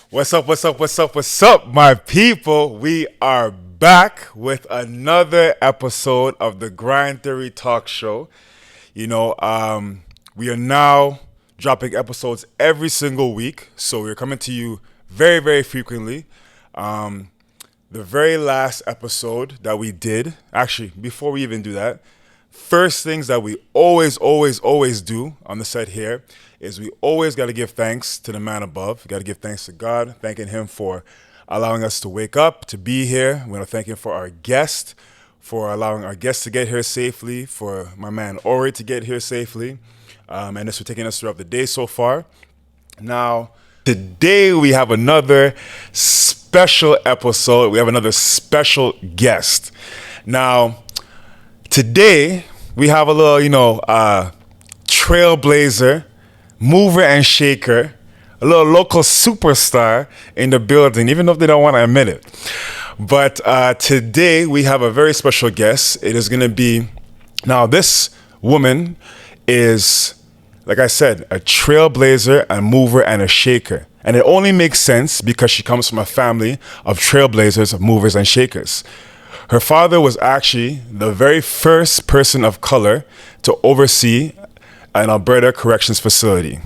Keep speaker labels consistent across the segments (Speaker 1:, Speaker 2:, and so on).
Speaker 1: What's up, my people? We are back with another episode of the Grind Theory Talk Show. We are now dropping episodes every single week, so we're coming to you very, very frequently. The very last episode that we did, actually, before we even do that, first things that we always do on the set here is we always got to give thanks to the man above. We got to give thanks to God, thanking him for allowing us to wake up, to be here. We want to thank him for our guest, for allowing our guest to get here safely, for my man Ori to get here safely, and this for taking us throughout the day so far. Now, today we have another special episode. We have another special guest. Now, today we have a little, trailblazer, mover and shaker, a little local superstar in the building, even if they don't want to admit it. But today we have a very special guest. It is going to be, now this woman is, like I said, a trailblazer, a mover, and a shaker. And it only makes sense because she comes from a family of trailblazers, movers, and shakers. Her father was actually the very first person of color to oversee an Alberta corrections facility.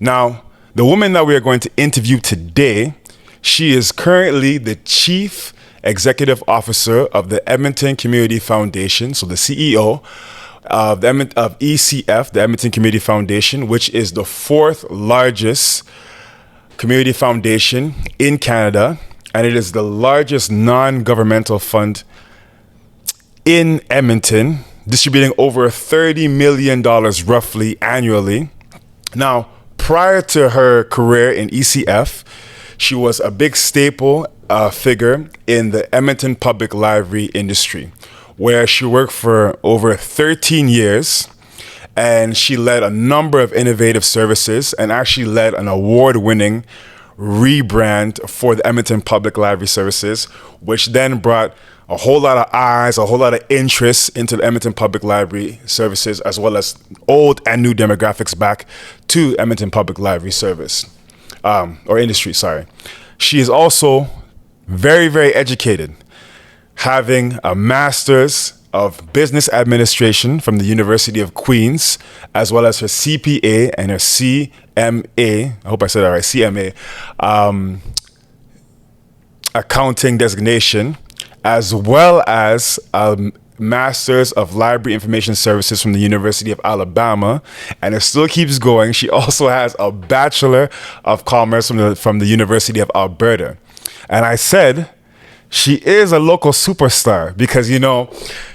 Speaker 1: Now, the woman that we are going to interview today, she is currently the Chief Executive Officer of the Edmonton Community Foundation, so the CEO of ECF, the Edmonton Community Foundation, which is the fourth largest community foundation in Canada, and it is the largest non-governmental fund in Edmonton, distributing over $30 million roughly annually. Now, prior to her career in ECF, she was a big staple figure in the Edmonton Public Library industry, where she worked for over 13 years, and she led a number of innovative services and actually led an award-winning rebrand for the Edmonton Public Library services, which then brought a whole lot of eyes, a whole lot of interest into the Edmonton Public Library services, as well as old and new demographics back to Edmonton Public Library service, or industry, sorry. She is also very, very educated, having a master's of business administration from the University of Queens, as well as her CPA and her CMA, I hope I said that right, CMA, accounting designation, as well as a Master's of Library Information Services from the University of Alabama, and it still keeps going. She also has a Bachelor of Commerce from the University of Alberta. And I said she is a local superstar because,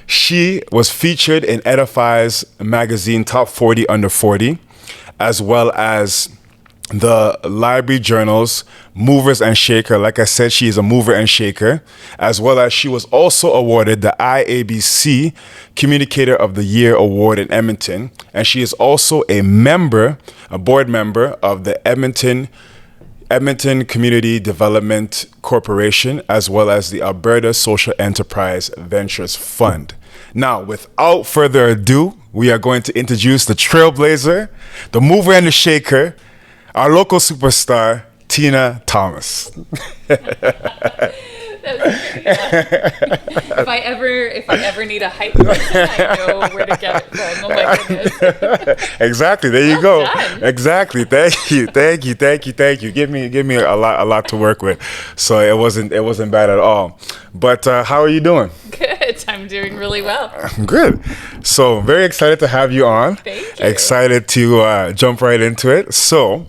Speaker 1: she was featured in Edify's magazine Top 40 Under 40, as well as the Library Journal's Movers and Shaker. Like I said, she is a mover and shaker, as well as she was also awarded the IABC Communicator of the Year Award in Edmonton. And she is also a board member of the Edmonton Community Development Corporation, as well as the Alberta Social Enterprise Ventures Fund. Now, without further ado, we are going to introduce the trailblazer, the mover and the shaker, our local superstar, Tina Thomas.
Speaker 2: If I ever need a hype person, I know where to get it from. Oh my goodness.
Speaker 1: Exactly. There you go.
Speaker 2: Done.
Speaker 1: Exactly. Thank you. Give me a lot to work with. So it wasn't bad at all. But how are you doing?
Speaker 2: Good. I'm doing really well.
Speaker 1: Good. So very excited to have you on.
Speaker 2: Thank you.
Speaker 1: Excited to jump right into it. So,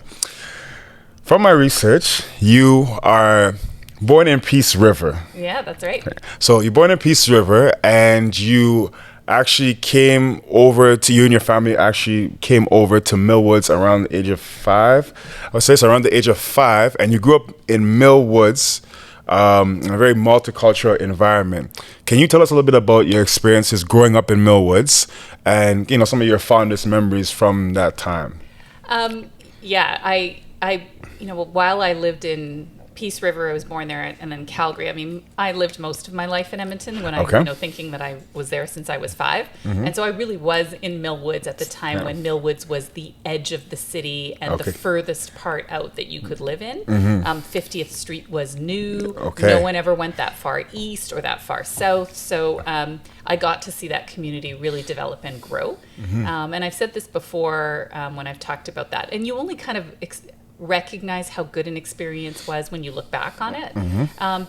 Speaker 1: from my research, you are born in Peace River.
Speaker 2: Yeah, that's right.
Speaker 1: So you're born in Peace River, and you actually you and your family actually came over to Millwoods around the age of 5. I would say so, around the age of 5, and you grew up in Millwoods, in a very multicultural environment. Can you tell us a little bit about your experiences growing up in Millwoods and, some of your fondest memories from that time?
Speaker 2: Yeah, I while I lived in Peace River, I was born there, and then Calgary. I mean, I lived most of my life in Edmonton when
Speaker 1: Okay.
Speaker 2: thinking that I was there since I was 5. And so I really was in Millwoods at the time when Millwoods was the edge of the city and the furthest part out that you could live in. 50th Street was new.
Speaker 1: Okay.
Speaker 2: No one ever went that far east or that far south. So I got to see that community really develop and grow. And I've said this before when I've talked about that. And you only kind of recognize how good an experience was when you look back on it.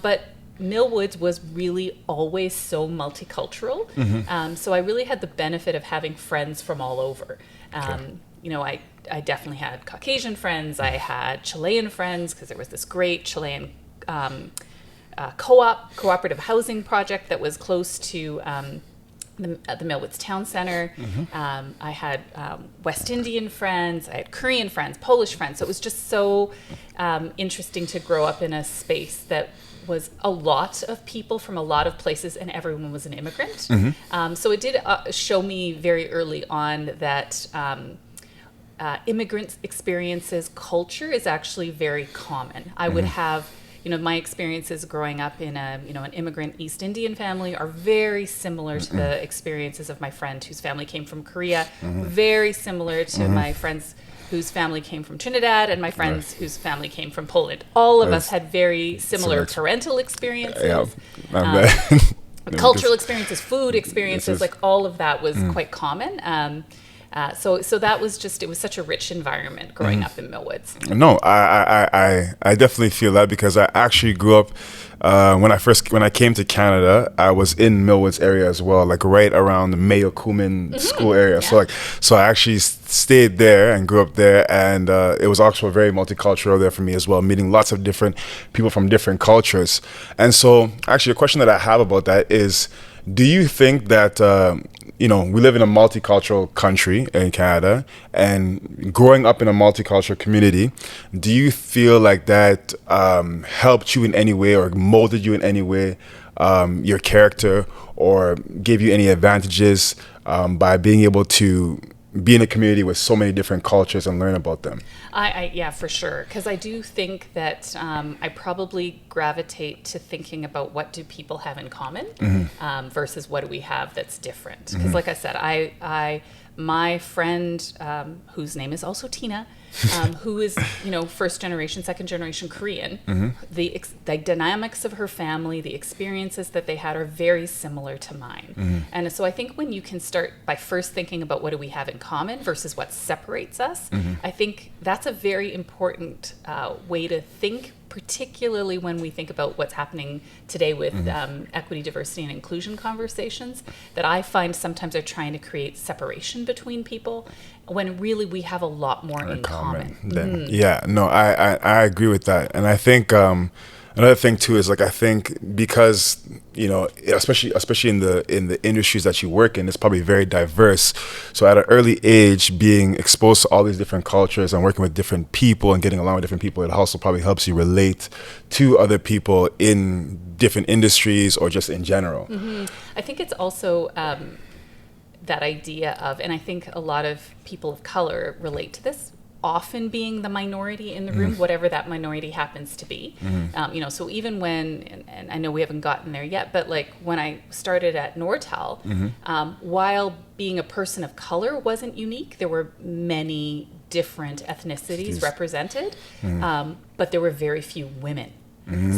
Speaker 2: But Millwoods was really always so multicultural. So I really had the benefit of having friends from all over. I definitely had Caucasian friends. I had Chilean friends because there was this great Chilean cooperative housing project that was close to the Millwoods Town Center. I had West Indian friends, I had Korean friends, Polish friends. So it was just so interesting to grow up in a space that was a lot of people from a lot of places, and everyone was an immigrant. So it did show me very early on that immigrant experiences, culture is actually very common. I would have my experiences growing up in an immigrant East Indian family are very similar to the experiences of my friend whose family came from Korea, very similar to my friends whose family came from Trinidad and my friends whose family came from Poland. All of us had very similar parental experiences, cultural experiences, food experiences, like all of that was quite common. So that was it was such a rich environment growing up in Millwoods.
Speaker 1: No, I definitely feel that because I actually grew up when I came to Canada, I was in Millwoods area as well, like right around the Mayo Cumin school area. So I actually stayed there and grew up there, and it was also very multicultural there for me as well, meeting lots of different people from different cultures. And so actually a question that I have about that is, do you think that we live in a multicultural country in Canada, and growing up in a multicultural community, do you feel like that helped you in any way or molded you in any way, your character, or gave you any advantages by being able to be in a community with so many different cultures and learn about them?
Speaker 2: Yeah, for sure. Because I do think that I probably gravitate to thinking about what do people have in common versus what do we have that's different. Because like I said, my friend, whose name is also Tina, who is, first generation, second generation Korean, the dynamics of her family, the experiences that they had are very similar to mine. And so I think when you can start by first thinking about what do we have in common versus what separates us, I think that's a very important way to think, particularly when we think about what's happening today with equity, diversity, and inclusion conversations, that I find sometimes are trying to create separation between people when really we have a lot more in common.
Speaker 1: Yeah, no, I agree with that. And I think another thing too is, like, I think because especially in the industries that you work in, it's probably very diverse. So at an early age, being exposed to all these different cultures and working with different people and getting along with different people, it also probably helps you relate to other people in different industries or just in general.
Speaker 2: I think it's also that idea of, and I think a lot of people of color relate to this, often being the minority in the room, whatever that minority happens to be. So even when, and I know we haven't gotten there yet, but like when I started at Nortel, while being a person of color wasn't unique, there were many different ethnicities represented, but there were very few women.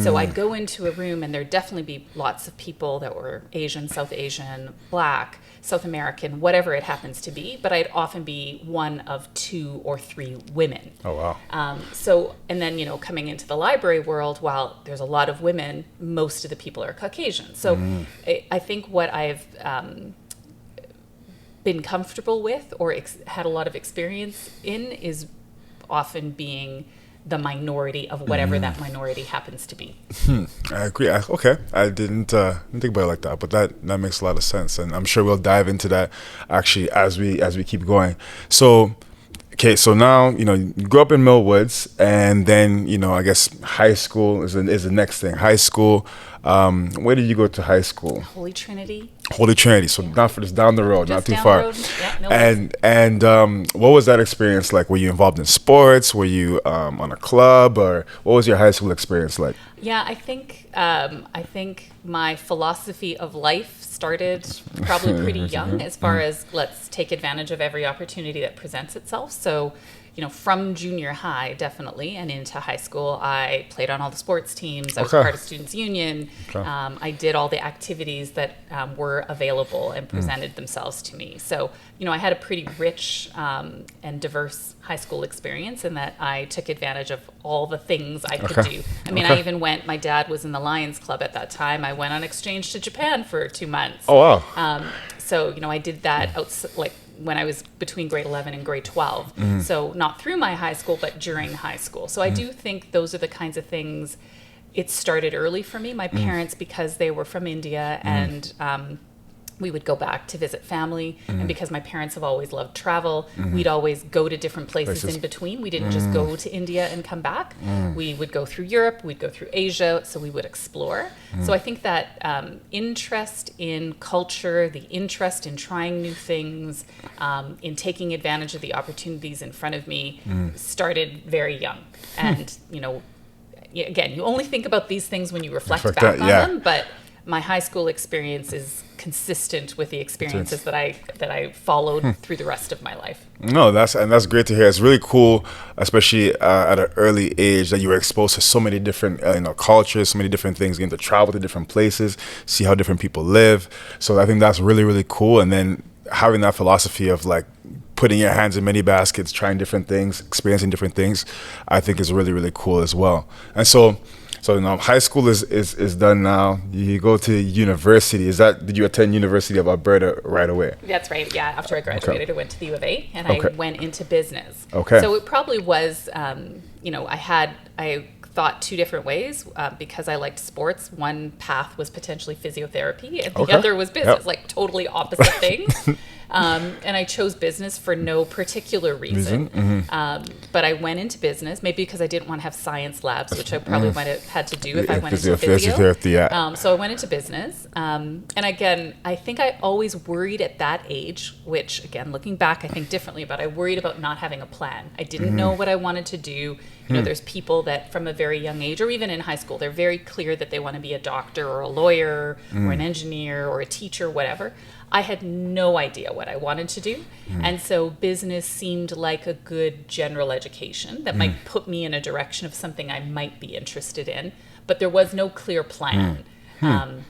Speaker 2: So I'd go into a room and there'd definitely be lots of people that were Asian, South Asian, Black, South American, whatever it happens to be, but I'd often be one of 2 or 3 women.
Speaker 1: Oh, wow.
Speaker 2: And then, coming into the library world, while there's a lot of women, most of the people are Caucasian. So I think what I've been comfortable with or had a lot of experience in is often being the minority of whatever that minority happens to be.
Speaker 1: I agree. Okay, I didn't think about it like that, but that makes a lot of sense, and I'm sure we'll dive into that actually as we keep going. So, okay, so now you grew up in Millwoods, and then I guess high school is the next thing. High school, Where did you go to high school?
Speaker 2: Holy Trinity.
Speaker 1: Holy Trinity. So not for just down the road, not
Speaker 2: Just
Speaker 1: too
Speaker 2: down
Speaker 1: far.
Speaker 2: the road. Yeah, no
Speaker 1: And what was that experience like? Were you involved in sports? Were you on a club, or what was your high school experience like?
Speaker 2: Yeah, I think my philosophy of life started probably pretty young, as far as let's take advantage of every opportunity that presents itself. So, from junior high, definitely, and into high school, I played on all the sports teams. I was part of Students' Union.
Speaker 1: Okay.
Speaker 2: I did all the activities that were available and presented themselves to me. So, I had a pretty rich and diverse high school experience in that I took advantage of all the things I could do. I mean, I even my dad was in the Lions Club at that time. I went on exchange to Japan for 2 months.
Speaker 1: Oh, wow.
Speaker 2: So, I did that when I was between grade 11 and grade 12. So not through my high school, but during high school. So I do think those are the kinds of things. It started early for me. My parents, because they were from India and we would go back to visit family. And because my parents have always loved travel, we'd always go to different places in between. We didn't just go to India and come back. We would go through Europe, we'd go through Asia, so we would explore. So I think that interest in culture, the interest in trying new things, in taking advantage of the opportunities in front of me started very young. And, again, you only think about these things when you reflect back on them, but my high school experience is consistent with the experiences that I followed through the rest of my life.
Speaker 1: No, that's great to hear. It's really cool, especially at an early age, that you were exposed to so many different cultures, so many different things, getting to travel to different places, see how different people live. So I think that's really, really cool. And then having that philosophy of like putting your hands in many baskets, trying different things, experiencing different things, I think is really, really cool as well. And so high school is done now. You go to university. Did you attend University of Alberta right away?
Speaker 2: That's right. Yeah. After I graduated, I went to the U of A and I went into business.
Speaker 1: Okay.
Speaker 2: So it probably was, I thought two different ways because I liked sports. One path was potentially physiotherapy and the other was business, like totally opposite things. And I chose business for no particular reason. But I went into business, maybe because I didn't want to have science labs, which I probably might have had to do if I went into physio. So I went into business. And again, I think I always worried at that age, which again, looking back, I think differently, but I worried about not having a plan. I didn't know what I wanted to do. There's people that from a very young age, or even in high school, they're very clear that they want to be a doctor or a lawyer or an engineer or a teacher, whatever. I had no idea what I wanted to do. And so business seemed like a good general education that might put me in a direction of something I might be interested in, but there was no clear plan. And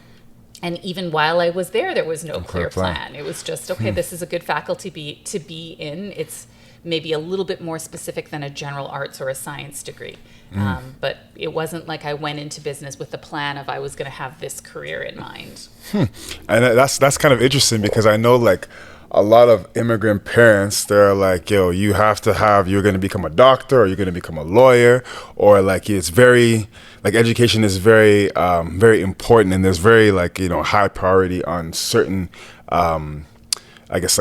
Speaker 2: even while I was there was no clear plan. It was just, this is a good faculty to be in. It's maybe a little bit more specific than a general arts or a science degree. But it wasn't like I went into business with the plan of I was going to have this career in mind.
Speaker 1: And that's kind of interesting because I know like a lot of immigrant parents, they're like, you're going to become a doctor or you're going to become a lawyer, or like it's very, like education is very, very important, and there's very like, high priority on certain,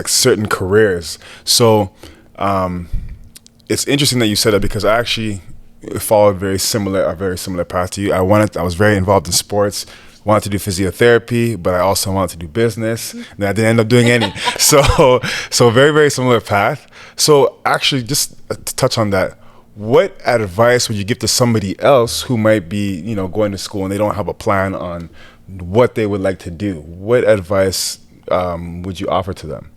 Speaker 1: certain careers. So it's interesting that you said that because I actually followed a very similar path to you. I was very involved in sports, wanted to do physiotherapy, but I also wanted to do business, and I didn't end up doing any. So very, very similar path. So actually, just to touch on that, what advice would you give to somebody else who might be, going to school and they don't have a plan on what they would like to do? What advice would you offer to them?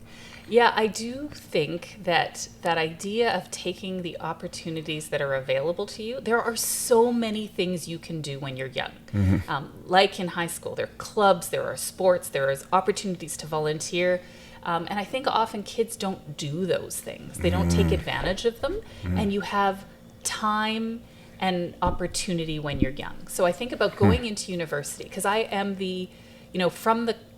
Speaker 2: Yeah, I do think that idea of taking the opportunities that are available to you, there are so many things you can do when you're young. Like in high school, there are clubs, there are sports, there is opportunities to volunteer. And I think often kids don't do those things. They don't take advantage of them. And you have time and opportunity when you're young. So I think about going into university, because I am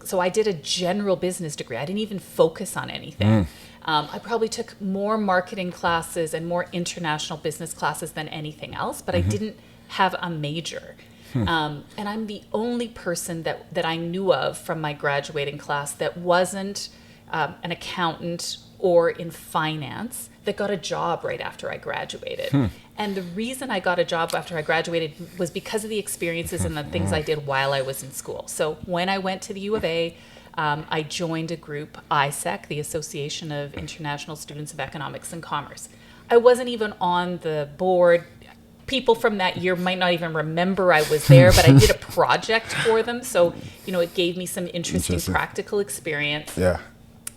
Speaker 2: so I did a general business degree. I didn't even focus on anything. I probably took more marketing classes and more international business classes than anything else, but I didn't have a major. And I'm the only person that I knew of from my graduating class that wasn't an accountant or in finance that got a job right after I graduated. And the reason I got a job after I graduated was because of the experiences and the things I did while I was in school. So when I went to the U of A, I joined a group, ISEC, the Association of International Students of Economics and Commerce. I wasn't even on the board. People from that year might not even remember I was there, but I did a project for them. So, it gave me some interesting practical experience.
Speaker 1: Yeah.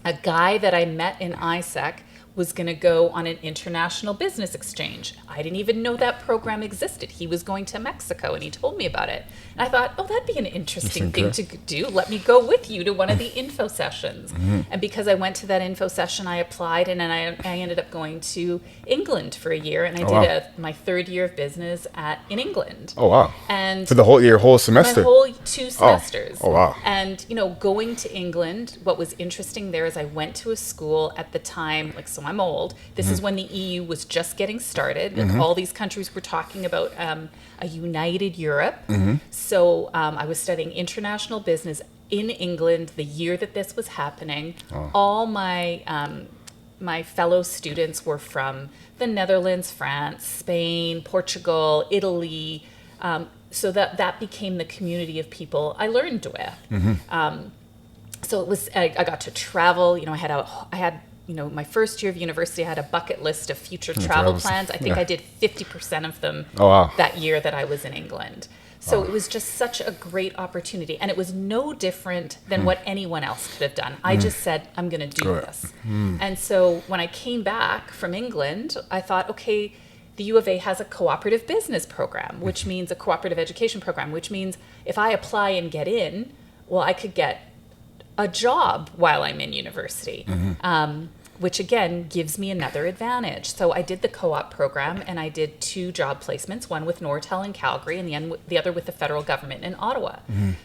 Speaker 2: A guy that I met in ISEC was going to go on an international business exchange. I didn't even know that program existed. He was going to Mexico, and he told me about it. And I thought, that'd be an interesting thing to do. Let me go with you to one of the info sessions. And because I went to that info session, I applied, and then I ended up going to England for a year, and I did my third year of business in England.
Speaker 1: Oh, wow.
Speaker 2: And
Speaker 1: for the whole semester?
Speaker 2: My whole 2 semesters.
Speaker 1: Oh, wow.
Speaker 2: And, going to England, what was interesting there is I went to a school at the time, so I'm old. This is when the EU was just getting started. And all these countries were talking about a united Europe. So I was studying international business in England the year that this was happening. All my my fellow students were from the Netherlands, France, Spain, Portugal, Italy. So that became the community of people I learned with. So it was I got to travel. I had my first year of university, I had a bucket list of future travel plans. I think I did 50% of them that year that I was in England. So it was just such a great opportunity. And it was no different than what anyone else could have done. I just said, I'm going to do this. And so when I came back from England, I thought, okay, the U of A has a cooperative business program, which means a cooperative education program, which means if I apply and get in, well, I could get a job while I'm in university, which again gives me another advantage. So I did the co-op program, and I did 2 job placements, one with Nortel in Calgary and the other with the federal government in Ottawa.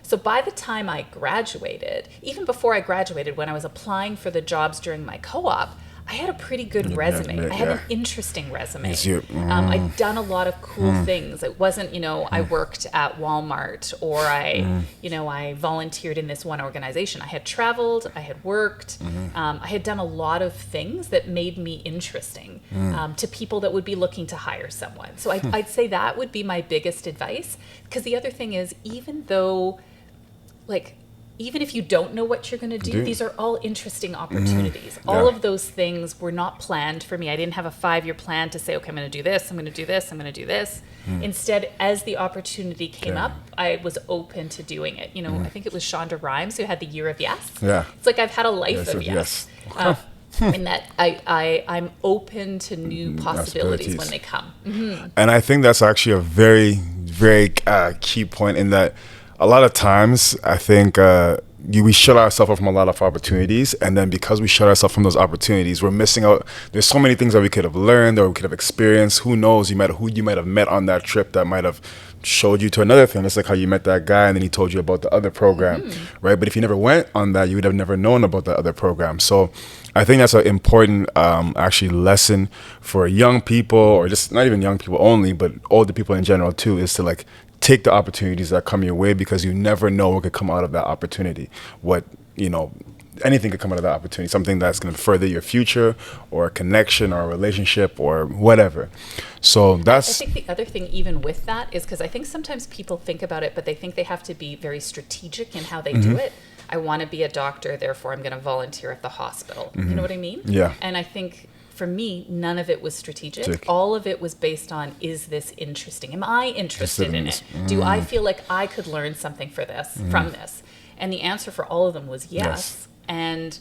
Speaker 2: So by the time I graduated, even before I graduated, when I was applying for the jobs during my co-op, I had a pretty good resume. I had an interesting resume. I'd done a lot of cool things. It wasn't, I worked at Walmart or I volunteered in this one organization. I had traveled, I had worked, I had done a lot of things that made me interesting to people that would be looking to hire someone. So I'd say that would be my biggest advice. Because the other thing is, even if you don't know what you're going to do, these are all interesting opportunities. All of those things were not planned for me. I didn't have a 5-year plan to say, okay, I'm going to do this, I'm going to do this, I'm going to do this. Instead, as the opportunity came up, I was open to doing it. I think it was Shonda Rhimes who had the year of yes.
Speaker 1: Yeah.
Speaker 2: It's like I've had a life of yes. In that I'm open to new possibilities when they come.
Speaker 1: And I think that's actually a very, very key point, in that a lot of times I think we shut ourselves off from a lot of opportunities, and then because we shut ourselves from those opportunities, we're missing out. There's so many things that we could have learned or we could have experienced. Who knows? Who you might have met on that trip that might have showed you to another thing. It's like how you met that guy and then he told you about the other program, right? But if you never went on that, you would have never known about the other program. So I think that's an important actually lesson for young people, or just not even young people only, but older people in general too, is to take the opportunities that come your way, because you never know what could come out of that opportunity. Anything could come out of that opportunity, something that's going to further your future, or a connection, or a relationship, or whatever. So I
Speaker 2: think the other thing even with that is, because I think sometimes people think about it, but they think they have to be very strategic in how they do it. I want to be a doctor, therefore I'm going to volunteer at the hospital. You know what I mean?
Speaker 1: Yeah.
Speaker 2: And I think for me, none of it was strategic. All of it was based on, is this interesting? Am I interested in it? Do I feel like I could learn something from this? And the answer for all of them was yes. And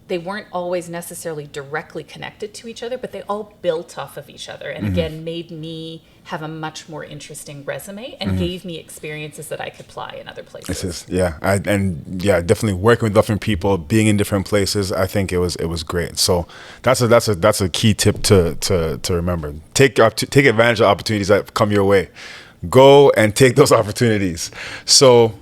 Speaker 2: they weren't always necessarily directly connected to each other, but they all built off of each other. And again, made me have a much more interesting resume and gave me experiences that I could apply in other places. Definitely working with different people, being in different places. I think it was great. So that's a key tip to remember. Take advantage of opportunities that come your way. Go and take those opportunities. So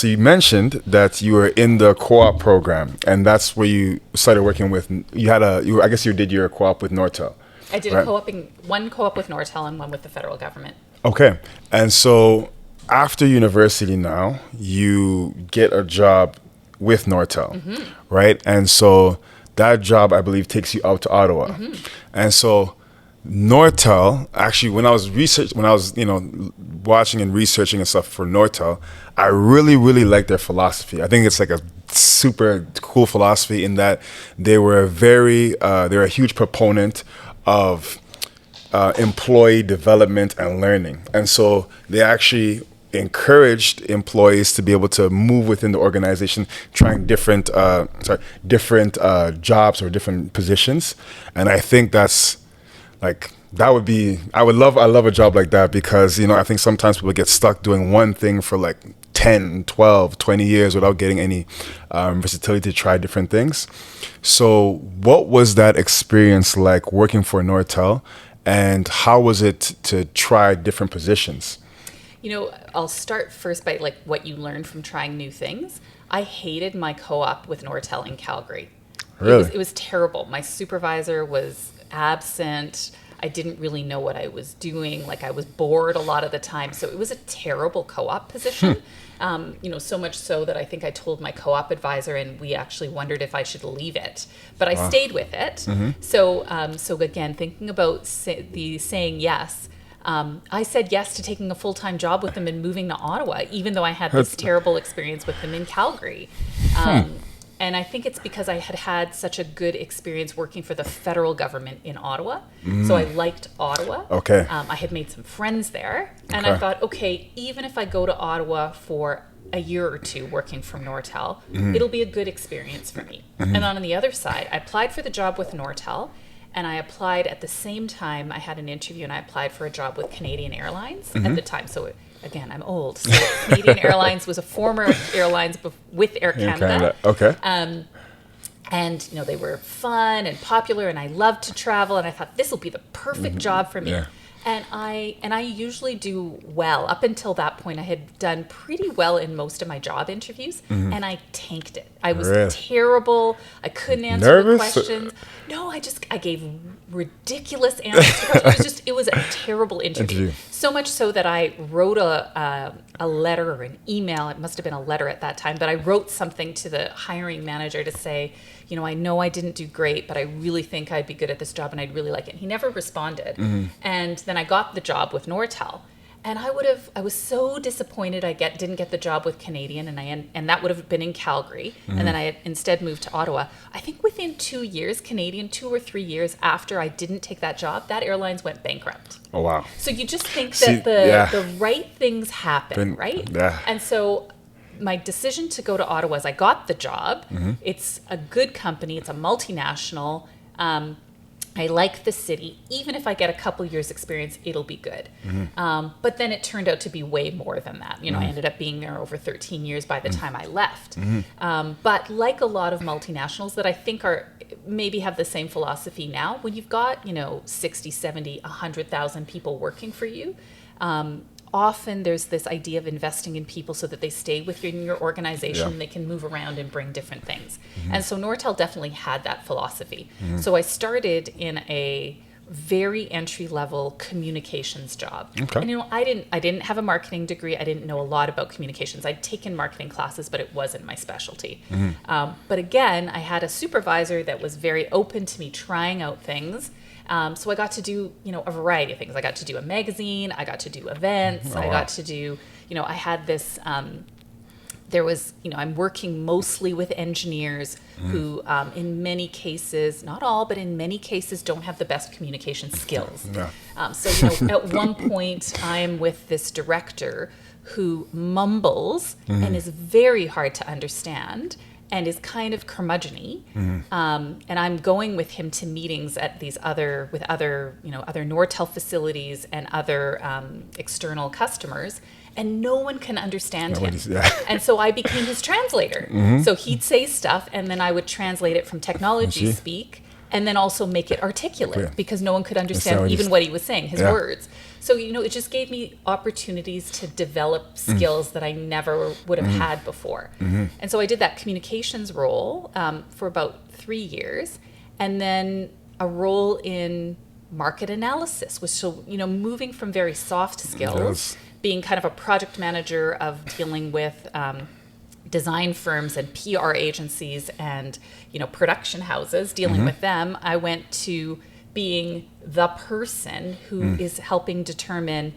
Speaker 2: you mentioned that you were in the co-op program, and that's where you started working with. I guess you did your co-op with Nortel. I did one co-op with Nortel and one with the federal government.
Speaker 1: Okay, and so after university now, you get a job with Nortel, right? And so that job, I believe, takes you out to Ottawa, and so Nortel, actually, when I was watching and researching and stuff for Nortel, I really, really liked their philosophy. I think it's like a super cool philosophy in that they were a huge proponent of employee development and learning. And so they actually encouraged employees to be able to move within the organization, trying different jobs or different positions. And I think that's like, I love a job like that, because, I think sometimes people get stuck doing one thing for like 10, 12, 20 years without getting any versatility to try different things. So what was that experience like working for Nortel, and how was it to try different positions?
Speaker 2: I'll start first by like what you learned from trying new things. I hated my co-op with Nortel in Calgary.
Speaker 1: Really?
Speaker 2: It was terrible. My supervisor was absent. I didn't really know what I was doing. Like, I was bored a lot of the time. So it was a terrible co-op position. So much so that I think I told my co-op advisor, and we actually wondered if I should leave it. But I stayed with it. Mm-hmm. So again, thinking about saying yes, I said yes to taking a full-time job with them and moving to Ottawa, even though I had this terrible experience with them in Calgary. And I think it's because I had such a good experience working for the federal government in Ottawa. So I liked Ottawa.
Speaker 1: Okay.
Speaker 2: I had made some friends there. And I thought, okay, even if I go to Ottawa for a year or two working from Nortel, it'll be a good experience for me. And on the other side, I applied for the job with Nortel. And I applied at the same time. I had an interview, and I applied for a job with Canadian Airlines at the time. So again, I'm old. So Canadian Airlines was a former airlines with Air Canada.
Speaker 1: Okay.
Speaker 2: And they were fun and popular, and I loved to travel. And I thought, this will be the perfect job for me. Yeah. And I usually do well. Up until that point, I had done pretty well in most of my job interviews, and I tanked it. I was terrible. I couldn't answer the questions. No, I gave ridiculous answers. It was a terrible interview. So much so that I wrote a letter or an email. It must have been a letter at that time, but I wrote something to the hiring manager to say, I know I didn't do great, but I really think I'd be good at this job and I'd really like it. And he never responded. And then I got the job with Nortel. And I was so disappointed I didn't get the job with Canadian, and that would have been in Calgary. And then I had instead moved to Ottawa. I think within 2 years, 2 or 3 years after I didn't take that job, that airlines went bankrupt.
Speaker 1: Oh, wow.
Speaker 2: So you just think that the right things happen, right?
Speaker 1: Yeah.
Speaker 2: And so my decision to go to Ottawa is I got the job. It's a good company. It's a multinational. I like the city. Even if I get a couple years experience, it'll be good. But then it turned out to be way more than that. I ended up being there over 13 years by the time I left. But like a lot of multinationals that I think maybe have the same philosophy now, when you've got, 60, 70, 100,000 people working for you, often there's this idea of investing in people so that they stay within your organization and they can move around and bring different things. And so Nortel definitely had that philosophy. So I started in a very entry-level communications job. Okay. And I didn't have a marketing degree. I didn't know a lot about communications. I'd taken marketing classes, but it wasn't my specialty. But again, I had a supervisor that was very open to me trying out things. So I got to do, a variety of things. I got to do a magazine. I got to do events. I got to do, I had this, I'm working mostly with engineers who, in many cases, not all, but in many cases, don't have the best communication skills. So, at one point, I am with this director who mumbles and is very hard to understand. And is kind of curmudgeon-y. And I'm going with him to meetings at these other Nortel facilities and other external customers, and no one can understand him. And so I became his translator. So he'd say stuff, and then I would translate it from technology speak, and then also make it articulate, because no one could understand even what he was saying, his words. So, it just gave me opportunities to develop skills that I never would have had before. And so I did that communications role for about 3 years, and then a role in market analysis, which, moving from very soft skills, being kind of a project manager of dealing with design firms and PR agencies and, production houses, dealing with them, I went to being the person who is helping determine,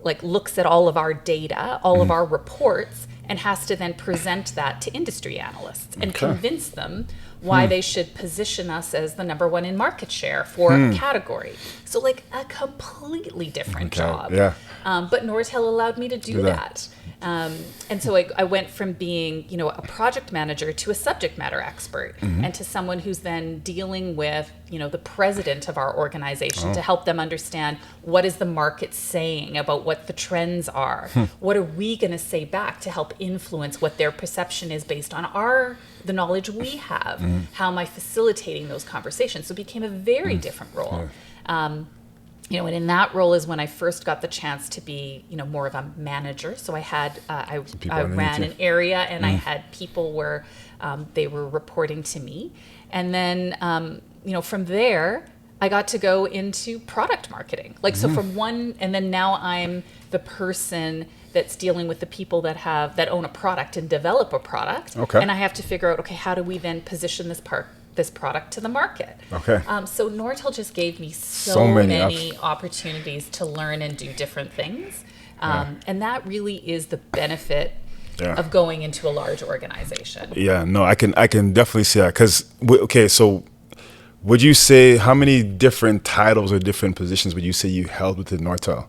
Speaker 2: like, looks at all of our data, all of our reports, and has to then present that to industry analysts and convince them why they should position us as the number one in market share for a category. So, like, a completely different job.
Speaker 1: Yeah.
Speaker 2: But Nortel allowed me to do that. And so I went from being, you know, a project manager to a subject matter expert, and to someone who's then dealing with, you know, the president of our organization to help them understand what is the market saying about what the trends are. What are we going to say back to help influence what their perception is based on the knowledge we have? How am I facilitating those conversations? So it became a very different role. You know, and in that role is when I first got the chance to be, you know, more of a manager. So I had, I ran an area, and I had people where they were reporting to me. And then, you know, from there, I got to go into product marketing. Like, so from one, and then now I'm the person that's dealing with the people that own a product and develop a product.
Speaker 1: Okay.
Speaker 2: And I have to figure out, okay, how do we then position this product to the market?
Speaker 1: Okay.
Speaker 2: So Nortel just gave me so many opportunities to learn and do different things. And that really is the benefit of going into a large organization.
Speaker 1: Yeah, no, I can definitely see that. Because, okay, so would you say, how many different titles or different positions would you say you held within Nortel?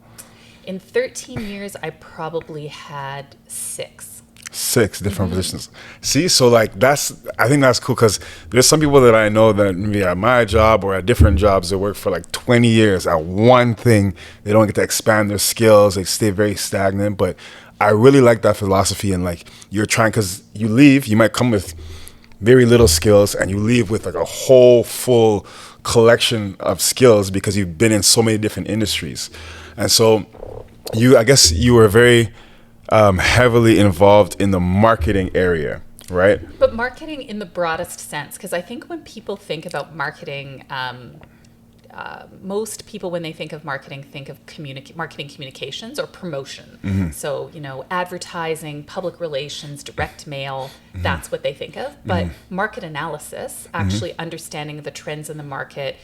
Speaker 2: In 13 years, I probably had 6.
Speaker 1: 6 different positions. See, so like I think that's cool, because there's some people that I know that maybe at my job or at different jobs, they work for like 20 years at one thing. They don't get to expand their skills. They stay very stagnant. But I really like that philosophy, and like you're trying, because you leave, you might come with very little skills, and you leave with like a whole full collection of skills because you've been in so many different industries. And so I guess you were very heavily involved in the marketing area, right?
Speaker 2: But marketing in the broadest sense, because I think when people think about marketing, most people, when they think of marketing marketing communications or promotion. So, you know, advertising, public relations, direct mail, that's what they think of. But market analysis, actually understanding the trends in the market,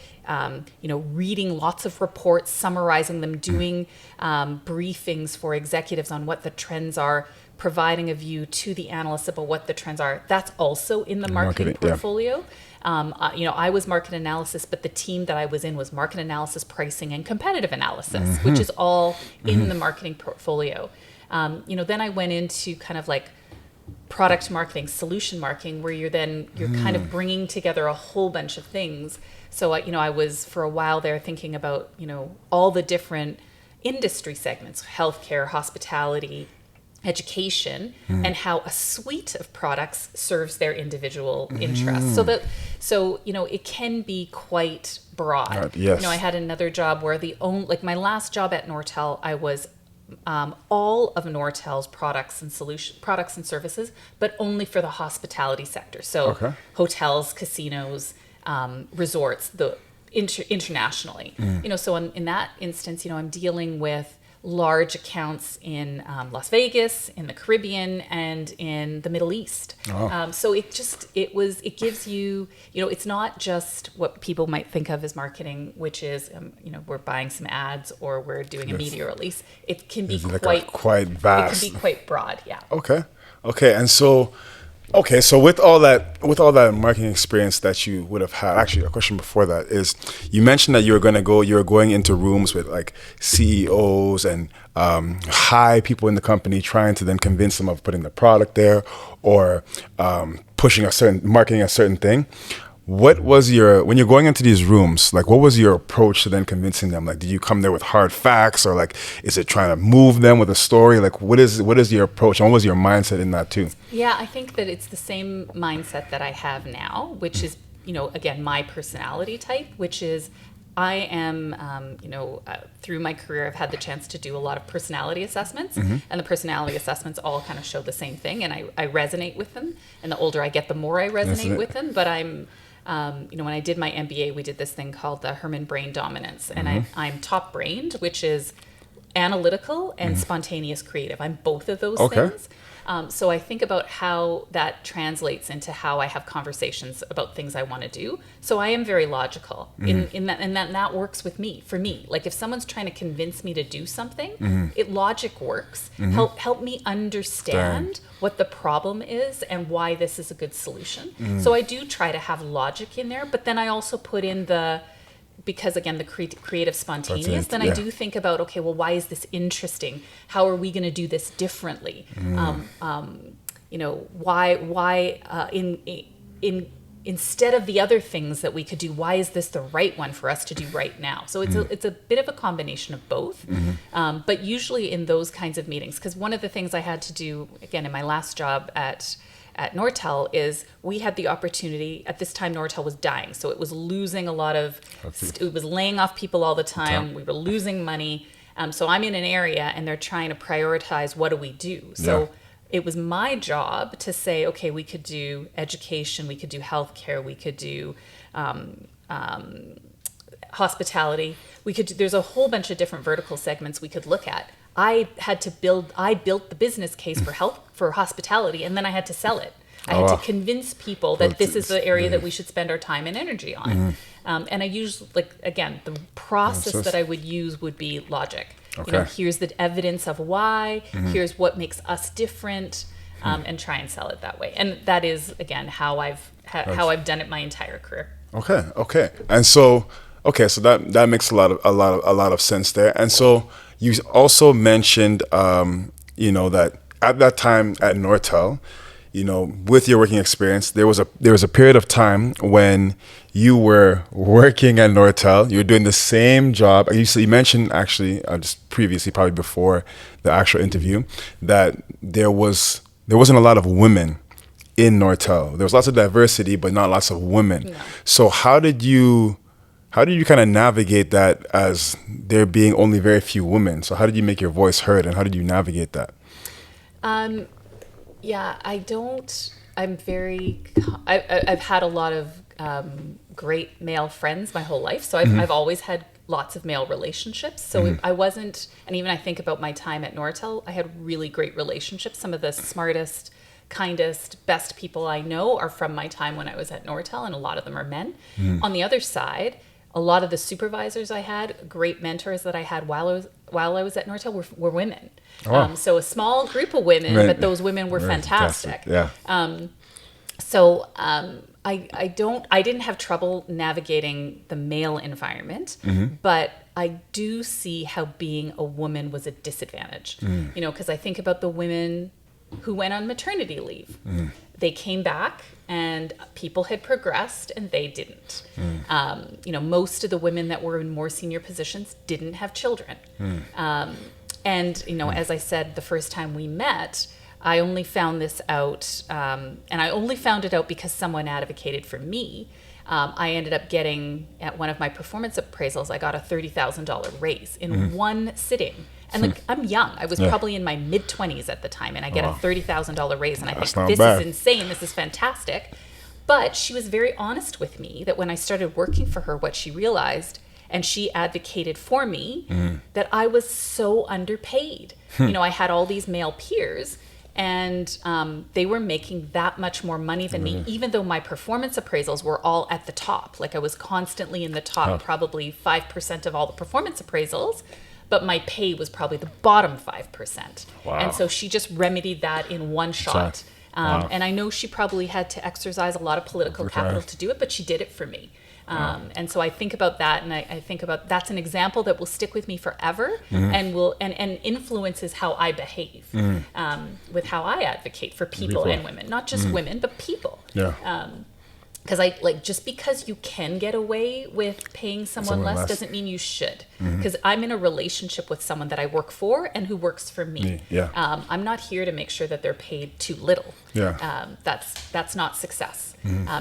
Speaker 2: you know, reading lots of reports, summarizing them, doing briefings for executives on what the trends are, providing a view to the analysts about what the trends are. That's also in the marketing portfolio. You know, I was market analysis, but the team that I was in was market analysis, pricing, and competitive analysis, which is all in the marketing portfolio. You know, then I went into kind of like product marketing, solution marketing, where you're kind of bringing together a whole bunch of things. So, you know, I was for a while there thinking about, you know, all the different industry segments, healthcare, hospitality, education, and how a suite of products serves their individual interests. So you know, it can be quite broad.
Speaker 1: Yes.
Speaker 2: You know, I had another job where my last job at Nortel, I was all of Nortel's products and services, but only for the hospitality sector. So hotels, casinos, resorts, internationally. You know, so in that instance, you know, I'm dealing with large accounts in Las Vegas, in the Caribbean, and in the Middle East. So it gives you, you know, it's not just what people might think of as marketing, which is, you know, we're buying some ads or we're doing a media release. It can be
Speaker 1: quite vast.
Speaker 2: It can be quite broad, yeah.
Speaker 1: Okay, and so. Okay, so with all that marketing experience that you would have had, actually a question before that is, you mentioned that you were going into rooms with like CEOs and high people in the company, trying to then convince them of putting the product there or marketing a certain thing. What was when you're going into these rooms, like what was your approach to then convincing them? Like, did you come there with hard facts, or like, is it trying to move them with a story? Like, what is your approach, and what was your mindset in that too?
Speaker 2: Yeah, I think that it's the same mindset that I have now, which is, you know, again, my personality type, which is I am, you know, through my career, I've had the chance to do a lot of personality assessments, and the personality assessments all kind of show the same thing, and I resonate with them. And the older I get, the more I resonate with them. But I'm you know, when I did my MBA, we did this thing called the Herman Brain Dominance, and I'm top brained, which is analytical and spontaneous creative. I'm both of those
Speaker 1: Okay.
Speaker 2: things. So I think about how that translates into how I have conversations about things I want to do. So I am very logical in that, and that works with me. For me, like if someone's trying to convince me to do something, logic works. Help me understand what the problem is and why this is a good solution. So I do try to have logic in there, but then I also put in because again, the creative spontaneous, then I do think about, okay, well, why is this interesting? How are we going to do this differently? Why instead of the other things that we could do, why is this the right one for us to do right now? So it's a bit of a combination of both, but usually in those kinds of meetings, because one of the things I had to do, again, in my last job at Nortel is we had the opportunity, at this time Nortel was dying, so it was losing a lot of, it was laying off people all the time, we were losing money, so I'm in an area and they're trying to prioritize what do we do. So it was my job to say, okay, we could do education, we could do healthcare, we could do hospitality, there's a whole bunch of different vertical segments we could look at. I built the business case for hospitality, and then I had to sell it. I had to convince people that this is the area that we should spend our time and energy on. And I use, again, the process that I would use would be logic.
Speaker 1: Okay.
Speaker 2: Here's the evidence of why, here's what makes us different, and try and sell it that way. And that is, again, how I've done it my entire career.
Speaker 1: Okay. And so, so that makes a lot of sense there. And so you also mentioned, that at that time at Nortel, with your working experience, there was a period of time when you were working at Nortel. You were doing the same job. You mentioned actually just previously, probably before the actual interview, that there wasn't a lot of women in Nortel. There was lots of diversity, but not lots of women.
Speaker 2: No.
Speaker 1: So how did you kind of navigate that as there being only very few women? So how did you make your voice heard, and how did you navigate that?
Speaker 2: I've had a lot of great male friends my whole life. So I've always had lots of male relationships. So I wasn't, and even I think about my time at Nortel, I had really great relationships. Some of the smartest, kindest, best people I know are from my time when I was at Nortel, and a lot of them are men. On the other side, a lot of the supervisors I had, great mentors that I had while I was at Nortel were women.
Speaker 1: Oh.
Speaker 2: So a small group of women, but those women were fantastic.
Speaker 1: Yeah.
Speaker 2: I didn't have trouble navigating the male environment, but I do see how being a woman was a disadvantage. Because I think about the women who went on maternity leave. They came back and people had progressed and they didn't. Most of the women that were in more senior positions didn't have children. As I said, the first time we met, I only found this out, and I only found it out because someone advocated for me. I ended up getting, at one of my performance appraisals, I got a $30,000 raise in one sitting. And I'm young. I was probably in my mid-20s at the time, and I get a $30,000 raise, and I think this is insane. This is fantastic. But she was very honest with me that when I started working for her, what she realized, and she advocated for me, that I was so underpaid. I had all these male peers, and they were making that much more money than me, even though my performance appraisals were all at the top. Like I was constantly in the top, probably 5% of all the performance appraisals, but my pay was probably the bottom 5%.
Speaker 1: Wow.
Speaker 2: And so she just remedied that in one shot. And I know she probably had to exercise a lot of political capital to do it, but she did it for me. And so I think about that, and I think about that's an example that will stick with me forever, and influences how I behave, with how I advocate for people and women, not just women, but people. Because just because you can get away with paying someone less doesn't mean you should. Because I'm in a relationship with someone that I work for and who works for me. I'm not here to make sure that they're paid too little. That's not success.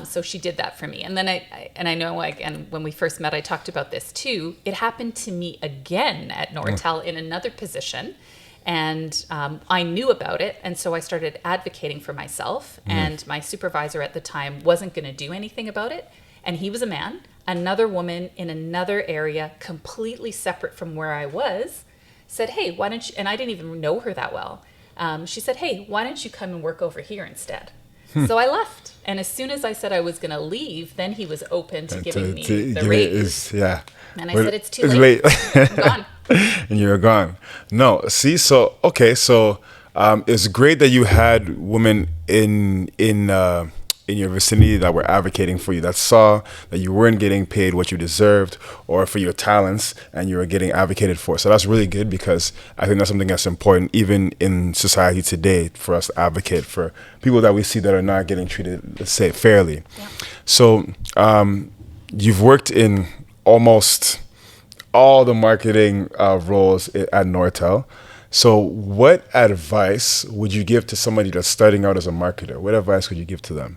Speaker 2: So she did that for me. And then I know, and when we first met, I talked about this too. It happened to me again at Nortel in another position. And I knew about it, and so I started advocating for myself, and my supervisor at the time wasn't going to do anything about it, and he was a man. Another woman in another area, completely separate from where I was, said, hey, why don't you, and I didn't even know her that well. She said, hey, why don't you come and work over here instead? So I left. And as soon as I said I was going to leave, then he was open to giving me the raise.
Speaker 1: Yeah.
Speaker 2: And I said, it's too late. I'm gone.
Speaker 1: And you're gone. No, see, so, okay, so it's great that you had women in your vicinity that were advocating for you, that saw that you weren't getting paid what you deserved or for your talents, and you were getting advocated for. So that's really good, because I think that's something that's important even in society today, for us to advocate for people that we see that are not getting treated, let's say, fairly. Yeah. So you've worked in almost all the marketing roles at Nortel. So what advice would you give to somebody that's starting out as a marketer? What advice would you give to them?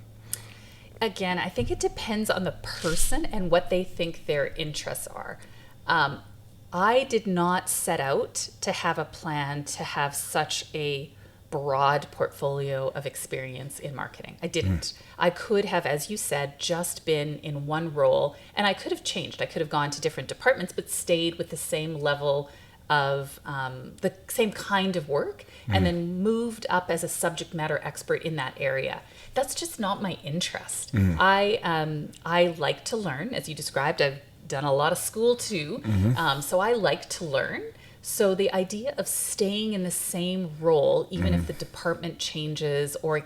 Speaker 2: Again, I think it depends on the person and what they think their interests are. I did not set out to have a plan to have such a broad portfolio of experience in marketing. I didn't. I could have, as you said, just been in one role, and I could have changed. I could have gone to different departments, but stayed with the same level of the same kind of work, and then moved up as a subject matter expert in that area. That's just not my interest. I like to learn, as you described. I've done a lot of school too, so I like to learn. So the idea of staying in the same role, even if the department changes or I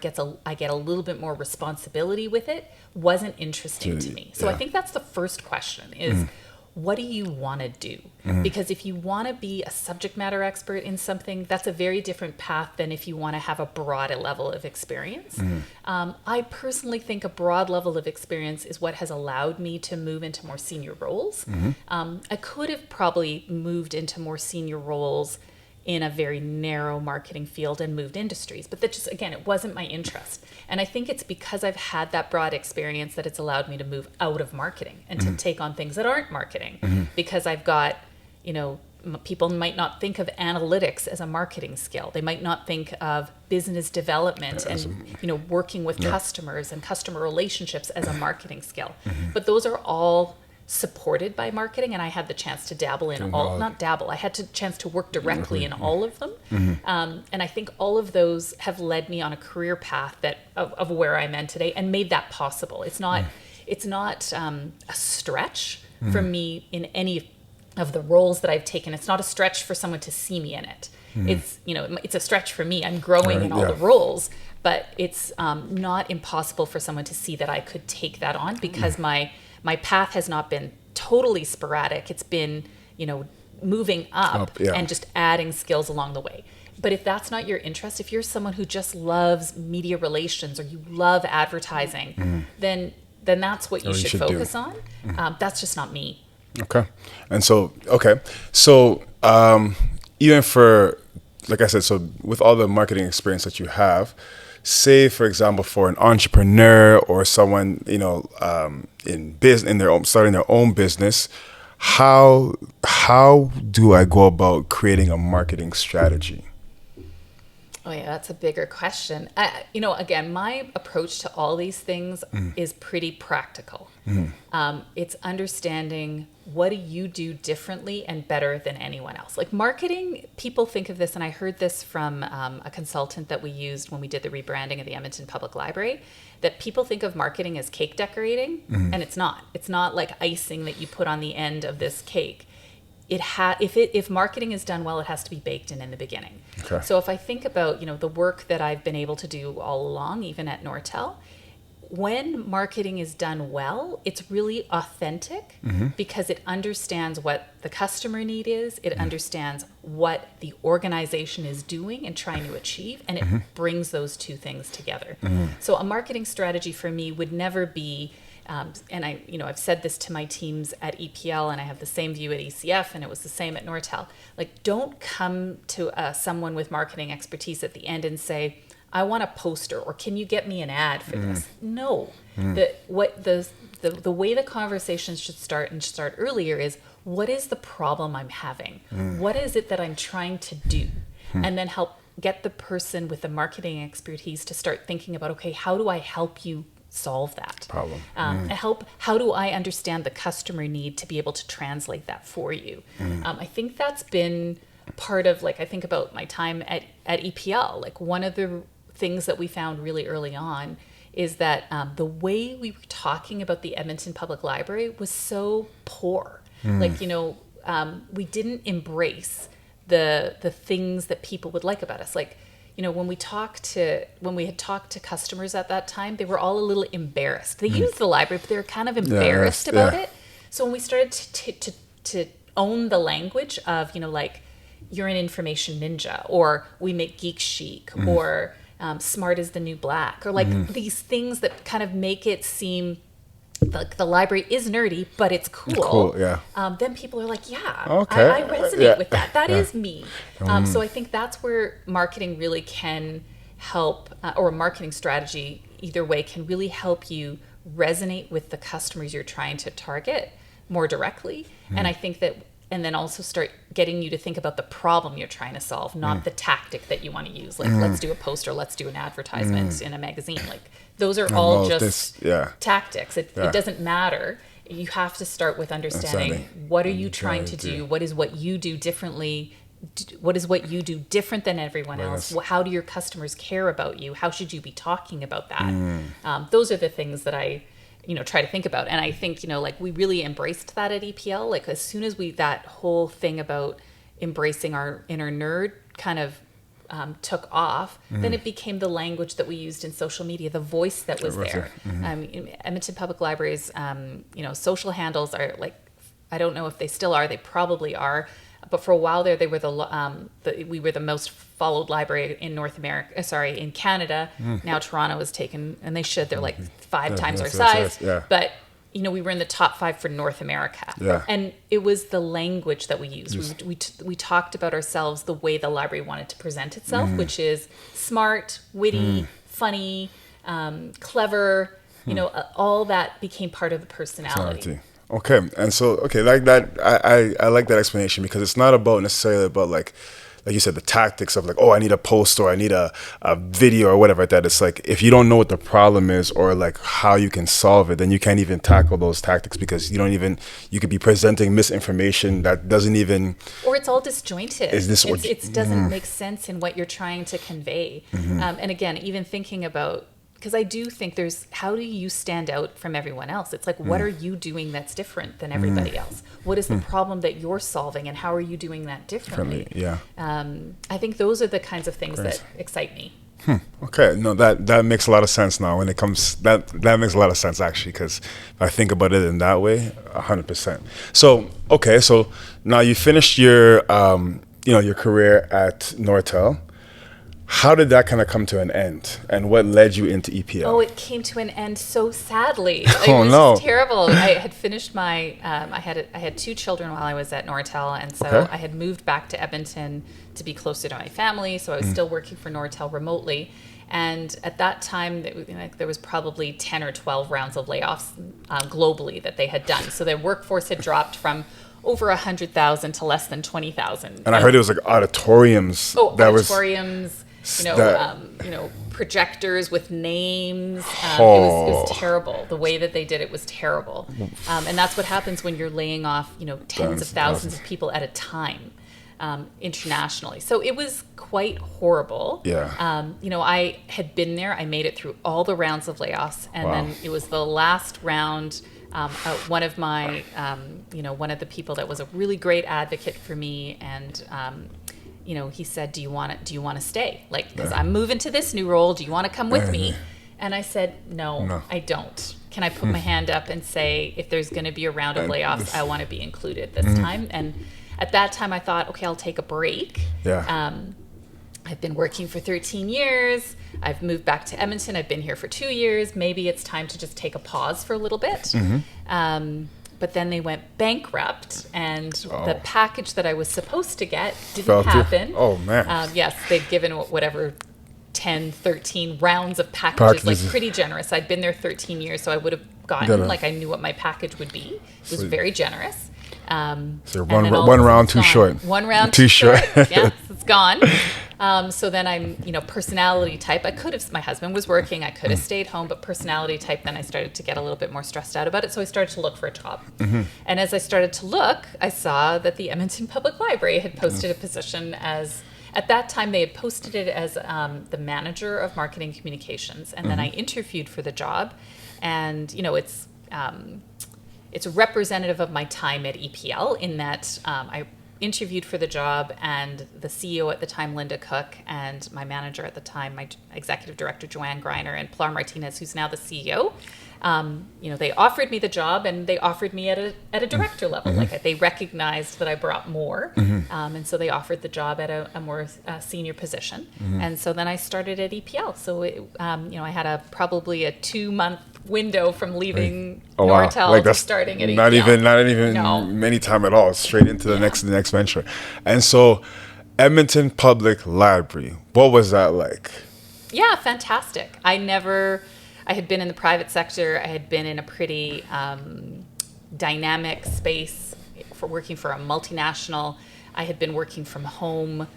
Speaker 2: get a little bit more responsibility with it, wasn't interesting to me. So I think that's the first question is, what do you want to do? Because if you want to be a subject matter expert in something, that's a very different path than if you want to have a broad level of experience. I personally think a broad level of experience is what has allowed me to move into more senior roles. I could have probably moved into more senior roles in a very narrow marketing field and moved industries. But that just, again, it wasn't my interest. And I think it's because I've had that broad experience that it's allowed me to move out of marketing and to take on things that aren't marketing. Because I've got, people might not think of analytics as a marketing skill. They might not think of business development and, working with customers and customer relationships as a marketing skill. But those are all supported by marketing, and I had the chance to dabble in I had the chance to work directly in all of them. And I think all of those have led me on a career path of where I'm in today and made that possible. It's not a stretch for me in any of the roles that I've taken. It's not a stretch for someone to see me in it. It's a stretch for me. I'm growing in all the roles, but it's not impossible for someone to see that I could take that on, because my path has not been totally sporadic. It's been, moving up and just adding skills along the way. But if that's not your interest, if you're someone who just loves media relations or you love advertising, then that's what you should focus on. That's just not me.
Speaker 1: Okay. And so, even for, like I said, so with all the marketing experience that you have, say, for example, for an entrepreneur or someone, starting their own business, how do I go about creating a marketing strategy?
Speaker 2: Oh yeah, that's a bigger question. Again, my approach to all these things is pretty practical. It's understanding, what do you do differently and better than anyone else? Like marketing, people think of this, and I heard this from a consultant that we used when we did the rebranding of the Edmonton Public Library, that people think of marketing as cake decorating, and it's not. It's not like icing that you put on the end of this cake. If marketing is done well, it has to be baked in the beginning. Okay. So if I think about the work that I've been able to do all along, even at Nortel, when marketing is done well, it's really authentic because it understands what the customer need is, it understands what the organization is doing and trying to achieve, and it brings those two things together. So a marketing strategy for me would never be and I've said this to my teams at EPL, and I have the same view at ECF, and it was the same at Nortel. Like, don't come to someone with marketing expertise at the end and say, I want a poster, or can you get me an ad for this? No. The way the conversations should start earlier is, what is the problem I'm having? What is it that I'm trying to do? And then help get the person with the marketing expertise to start thinking about, okay, how do I help you solve that
Speaker 1: problem?
Speaker 2: How do I understand the customer need to be able to translate that for you? I think that's been part of, like, I think about my time at EPL, like one of the things that we found really early on is that the way we were talking about the Edmonton Public Library was so poor. Like, we didn't embrace the things that people would like about us. Like, when we had talked to customers at that time, they were all a little embarrassed. They used the library, but they were kind of embarrassed about it. So when we started to own the language of, like, you're an information ninja, or we make geek chic, or smart is the new black, or like these things that kind of make it seem like the library is nerdy, but it's cool. Then people are like, I resonate with that. That is me. So I think that's where marketing really can help, or a marketing strategy, either way, can really help you resonate with the customers you're trying to target more directly. And I think that, and then also start getting you to think about the problem you're trying to solve, not the tactic that you want to use. Like, let's do a poster, let's do an advertisement in a magazine. Like, those are all just tactics. It doesn't matter. You have to start with understanding what are you trying to do? What is what you do differently? What is what you do different than everyone else? How do your customers care about you? How should you be talking about that? Those are the things that I try to think about. And I think, like, we really embraced that at EPL. Like, as soon as that whole thing about embracing our inner nerd kind of took off, then it became the language that we used in social media, the voice that was there. Edmonton Public Library's, social handles are, like, I don't know if they still are, they probably are, but for a while there, they were we were the most followed library in in Canada. Now Toronto has taken, and they should, they're like 5 times our size. But, we were in the top 5 for North America. And it was the language that we used. We talked about ourselves the way the library wanted to present itself, which is smart, witty, funny, clever. All that became part of the personality.
Speaker 1: Okay, and so like that, I like that explanation, because it's not about necessarily about like you said, the tactics of like, oh, I need a post, or I need a video, or whatever like that. It's like, if you don't know what the problem is, or like how you can solve it, then you can't even tackle those tactics, because you could be presenting misinformation that doesn't even,
Speaker 2: or it's all disjointed. It doesn't make sense in what you're trying to convey. And again, even thinking about, because I do think how do you stand out from everyone else? It's like, what are you doing that's different than everybody else? What is the problem that you're solving, and how are you doing that differently? I think those are the kinds of things that excite me.
Speaker 1: Okay, no, that makes a lot of sense now. When it comes, that makes a lot of sense, actually, because if I think about it in that way, 100%. So now you finished your your career at Nortel. How did that kind of come to an end, and what led you into EPL?
Speaker 2: Oh, it came to an end so sadly. It was terrible. I had finished my, I had 2 children while I was at Nortel, and so I had moved back to Edmonton to be closer to my family, so I was still working for Nortel remotely. And at that time, there was probably 10 or 12 rounds of layoffs globally that they had done. So their workforce had dropped from over 100,000 to less than 20,000.
Speaker 1: And I heard it was like auditoriums.
Speaker 2: Auditoriums. Projectors with names. It was terrible. The way that they did it was terrible. And that's what happens when you're laying off, tens of thousands of people at a time, internationally. So it was quite horrible. I had been there. I made it through all the rounds of layoffs. And then it was the last round. One of my, one of the people that was a really great advocate for me, and he said, do you want to stay? Like, because I'm moving to this new role. Do you want to come with me? And I said, no, I don't. Can I put my hand up and say, if there's going to be a round of layoffs, I want to be included this time? And at that time, I thought, okay, I'll take a break. I've been working for 13 years. I've moved back to Edmonton. I've been here for 2 years. Maybe it's time to just take a pause for a little bit. But then they went bankrupt, and the package that I was supposed to get didn't happen.
Speaker 1: Oh, man.
Speaker 2: Yes, they'd given whatever 10, 13 rounds of packages, like pretty generous. I'd been there 13 years, so I would have gotten, like, I knew what my package would be. It was very generous.
Speaker 1: So one round too short.
Speaker 2: One round too short. Yes, it's gone. So then I'm, personality type. My husband was working, I could have stayed home, but personality type, then I started to get a little bit more stressed out about it. So I started to look for a job. And as I started to look, I saw that the Edmonton Public Library had posted a position as, at that time, they had posted it as the manager of marketing communications. And then I interviewed for the job. And, it's representative of my time at EPL in that I interviewed for the job, and the CEO at the time, Linda Cook, and my manager at the time, my executive director, Joanne Greiner, and Pilar Martinez, who's now the CEO, they offered me the job, and they offered me at a director level. Like, they recognized that I brought more, and so they offered the job at a more senior position. And so then I started at EPL. So I had probably a 2-month window from leaving Nortel to starting at EPL.
Speaker 1: Not even many time at all. Straight into the next venture. And so, Edmonton Public Library, what was that like?
Speaker 2: Yeah, fantastic. I had been in the private sector. I had been in a pretty dynamic space for working for a multinational. I had been working from home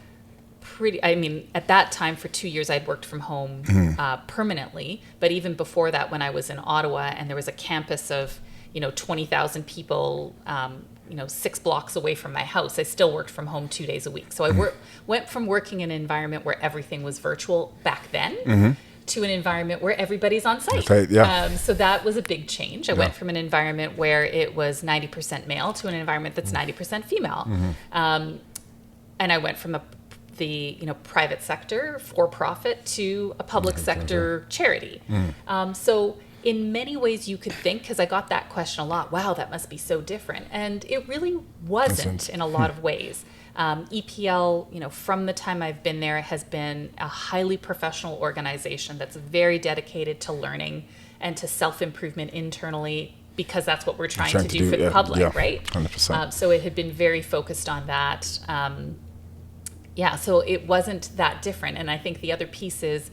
Speaker 2: at that time for 2 years, I'd worked from home permanently. But even before that, when I was in Ottawa and there was a campus of, 20,000 people, 6 blocks away from my house, I still worked from home 2 days a week. So I went from working in an environment where everything was virtual back then to an environment where everybody's on site.
Speaker 1: Right, yeah.
Speaker 2: So that was a big change. I went from an environment where it was 90% male to an environment that's 90% female. And I went from the private sector for-profit to a public sector charity. So in many ways you could think, because I got that question a lot, wow, that must be so different. And it really wasn't in a lot of ways. EPL, from the time I've been there, has been a highly professional organization that's very dedicated to learning and to self-improvement internally, because that's what we're trying to do for the public, right?
Speaker 1: 100%.
Speaker 2: So it had been very focused on that. So it wasn't that different. And I think the other piece is,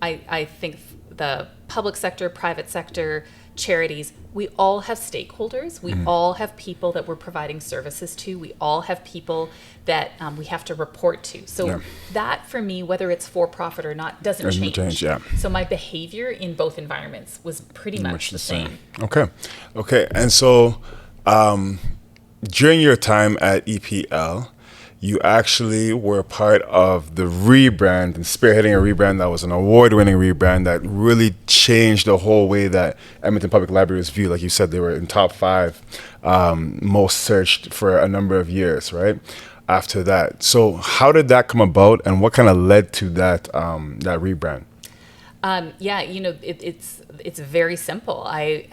Speaker 2: I think the public sector, private sector, charities, we all have stakeholders. We all have people that we're providing services to. We all have people that we have to report to. So that, for me, whether it's for-profit or not, doesn't change. So my behavior in both environments was pretty much the same.
Speaker 1: Okay. And so during your time at EPL, you actually were part of the rebrand and spearheading a rebrand that was an award-winning rebrand that really changed the whole way that Edmonton Public Library was viewed. Like you said, they were in top 5 most searched for a number of years, right? After that. So how did that come about, and what kind of led to that rebrand? It's very simple. I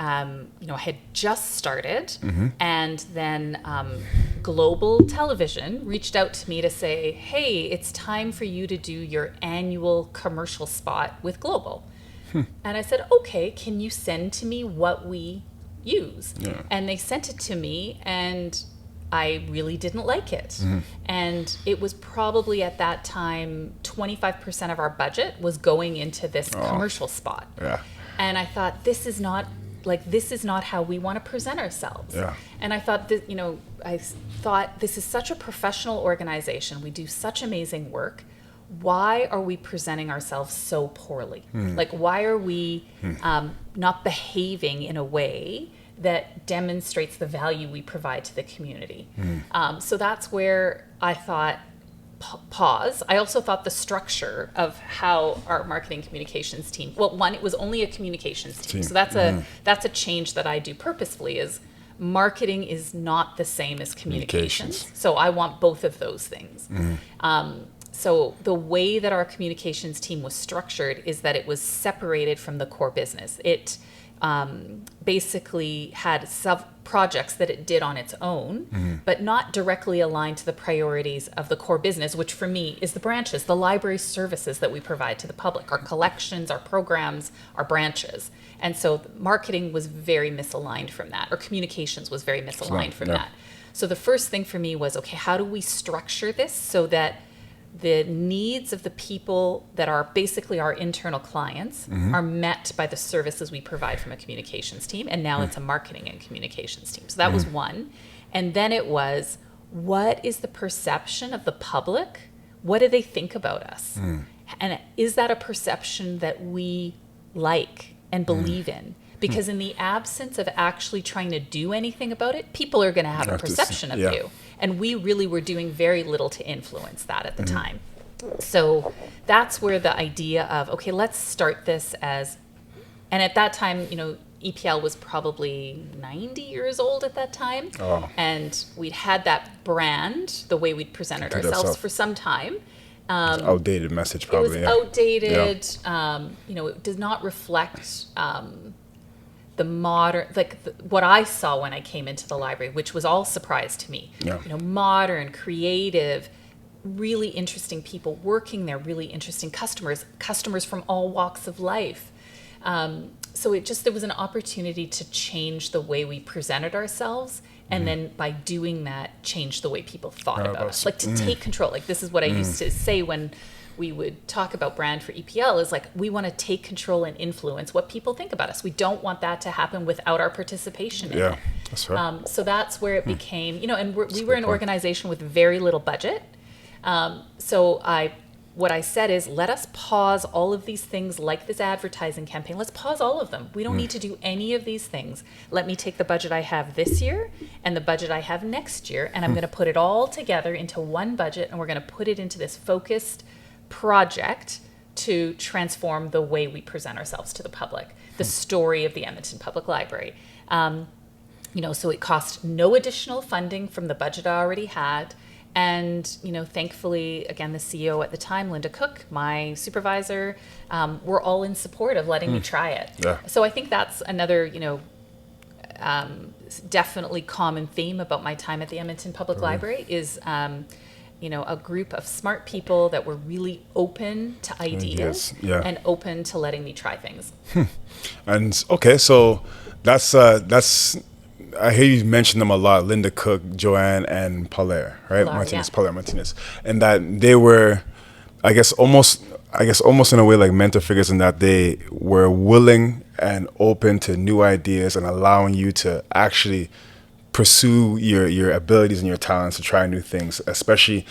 Speaker 1: had just started, and then Global Television reached out to me to say, hey, it's time for you to do your annual commercial spot with Global. And I said, okay, can you send to me what we use? And they sent it to me, and I really didn't like it. And it was probably at that time 25% of our budget was going into this commercial spot. And I thought, this is not how we want to present ourselves. And I thought that, this is such a professional organization. We do such amazing work. Why are we presenting ourselves so poorly? Like, why are we not behaving in a way that demonstrates the value we provide to the community? So that's where I thought, pause. I also thought the structure of how our marketing communications team, well, one, it was only a communications team. So that's a change that I do purposefully, is marketing is not the same as communications. So I want both of those things. So the way that our communications team was structured is that it was separated from the core business. It basically had sub-projects that it did on its own, but not directly aligned to the priorities of the core business, which for me is the branches, the library services that we provide to the public, our collections, our programs, our branches. And so marketing was very misaligned from that, or communications was very misaligned from that. So the first thing for me was, okay, how do we structure this so that the needs of the people that are basically our internal clients are met by the services we provide from a communications team. And now it's a marketing and communications team. So that was one. And then it was, what is the perception of the public
Speaker 2: what do they think about us? And is that a perception that we like and believe in? Because in the absence of actually trying to do anything about it, people are going to have a perception of you. And we really were doing very little to influence that at the time. So that's where the idea of, okay, let's start this as, and at that time, EPL was probably 90 years old at that time.
Speaker 1: Oh.
Speaker 2: And we'd had that brand, the way we'd presented ourselves for some time.
Speaker 1: Outdated message, probably.
Speaker 2: It was outdated. It did not reflect the modern, what I saw when I came into the library, which was all surprise to me.
Speaker 1: Yeah.
Speaker 2: Modern, creative, really interesting people working there, really interesting customers from all walks of life. So there was an opportunity to change the way we presented ourselves. And then by doing that, change the way people thought about us. To take control. This is what I used to say when we would talk about brand for EPL is we want to take control and influence what people think about us. We don't want that to happen without our participation in it.
Speaker 1: Yeah, that's right.
Speaker 2: So that's where it became, and we were an organization with very little budget. What I said is, let us pause all of these things like this advertising campaign. Let's pause all of them. We don't need to do any of these things. Let me take the budget I have this year and the budget I have next year, and I'm going to put it all together into one budget, and we're going to put it into this focused project to transform the way we present ourselves to the public, the story of the Edmonton Public Library. So it cost no additional funding from the budget I already had. And, thankfully, again, the CEO at the time, Linda Cook, my supervisor, were all in support of letting me try it.
Speaker 1: Yeah.
Speaker 2: So I think that's another, definitely common theme about my time at the Edmonton Public Library is, a group of smart people that were really open to ideas and open to letting me try things.
Speaker 1: And okay, so that's I hear you mention them a lot, Linda Cook, Joanne, and Paulaire, right? Paulaire Martinez. And that they were, I guess almost in a way like mentor figures, in that they were willing and open to new ideas and allowing you to actually pursue your abilities and your talents to try new things, especially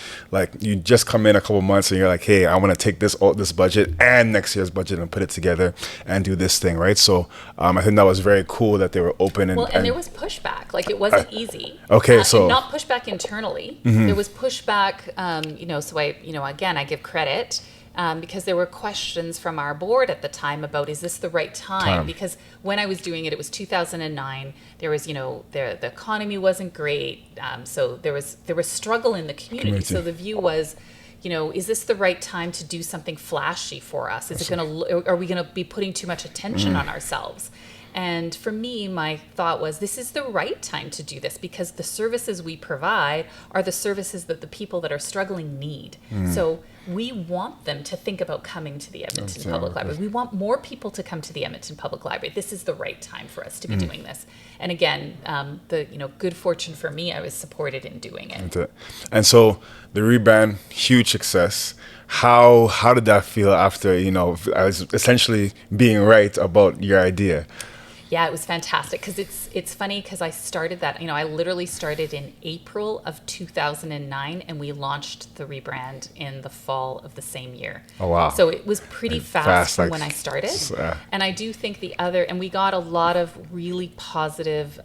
Speaker 1: you just come in a couple months and you're like, hey, I want to take this budget and next year's budget and put it together and do this thing, right? So I think that was very cool that they were open.
Speaker 2: And there was pushback. It wasn't easy.
Speaker 1: Okay, so
Speaker 2: and not pushback internally. There was pushback, so I give credit. Because there were questions from our board at the time about, is this the right time? Because when I was doing it, it was 2009. There was, the economy wasn't great. So there was struggle in the community. So the view was, is this the right time to do something flashy for us? Are we going to be putting too much attention on ourselves? And for me, my thought was, this is the right time to do this because the services we provide are the services that the people that are struggling need. So we want them to think about coming to the Edmonton Public Library. We want more people to come to the Edmonton Public Library. This is the right time for us to be doing this. And again, good fortune for me, I was supported in doing it.
Speaker 1: And so the rebrand, huge success. How did that feel after, I was essentially being right about your idea?
Speaker 2: Yeah, it was fantastic because it's funny because I started that, I literally started in April of 2009 and we launched the rebrand in the fall of the same year.
Speaker 1: Oh, wow.
Speaker 2: So it was pretty fast from when I started. And I do think and we got a lot of really positive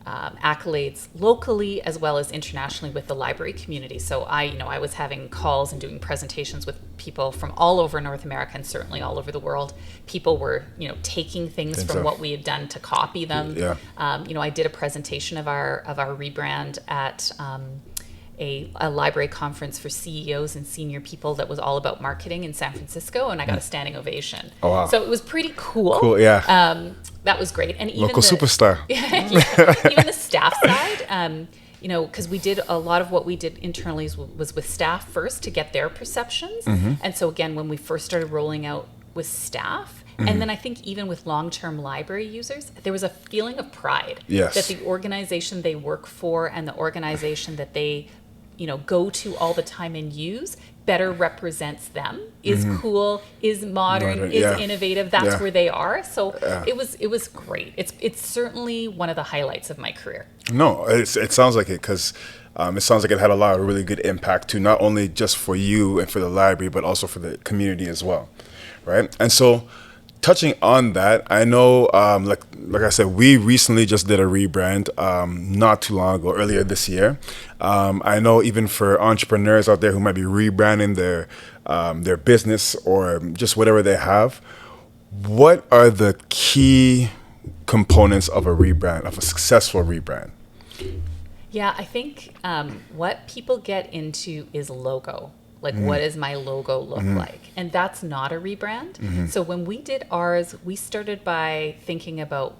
Speaker 2: accolades locally as well as internationally with the library community. So I was having calls and doing presentations with people from all over North America and certainly all over the world. People were, taking things from what we had done to copy them.
Speaker 1: Yeah.
Speaker 2: I did a presentation of our rebrand at a library conference for CEOs and senior people that was all about marketing in San Francisco, and I got a standing ovation.
Speaker 1: Oh, wow.
Speaker 2: So it was pretty cool.
Speaker 1: Cool, yeah.
Speaker 2: That was great. And even
Speaker 1: local superstar.
Speaker 2: Even the staff side, because we did a lot of what we did internally was with staff first to get their perceptions. And so again, when we first started rolling out with staff, and then I think even with long-term library users, there was a feeling of pride that the organization they work for and the organization that they go to all the time and use better represents them, is cool, is modern, is
Speaker 1: yeah.
Speaker 2: innovative. That's
Speaker 1: Yeah.
Speaker 2: where they are. So
Speaker 1: Yeah.
Speaker 2: it was great. It's certainly one of the highlights of my career.
Speaker 1: No, it sounds like it, because it sounds like it had a lot of really good impact too, not only just for you and for the library, but also for the community as well, right? And so, touching on that, I know, like I said, we recently just did a rebrand not too long ago, earlier this year. I know even for entrepreneurs out there who might be rebranding their business or just whatever they have, what are the key components of a rebrand, of a successful rebrand?
Speaker 2: Yeah, I think what people get into is logo. Like, what does my logo look like? And that's not a rebrand. So when we did ours, we started by thinking about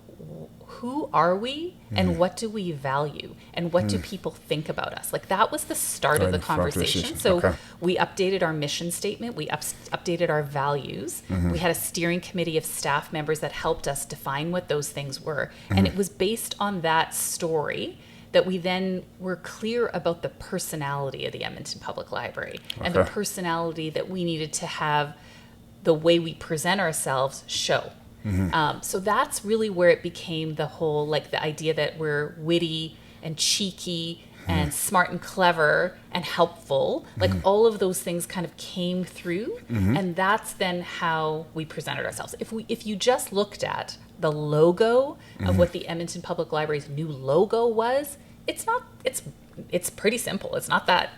Speaker 2: who are we and what do we value and what do people think about us? Like, that was the start of the conversation. So we updated our mission statement. We updated our values. We had a steering committee of staff members that helped us define what those things were. And it was based on that story that we then were clear about the personality of the Edmonton Public Library and the personality that we needed to have the way we present ourselves show. So that's really where it became the whole, like, the idea that we're witty and cheeky and smart and clever and helpful. Like, all of those things kind of came through, and that's then how we presented ourselves. If you just looked at the logo of what the Edmonton Public Library's new logo was, it's pretty simple. It's not that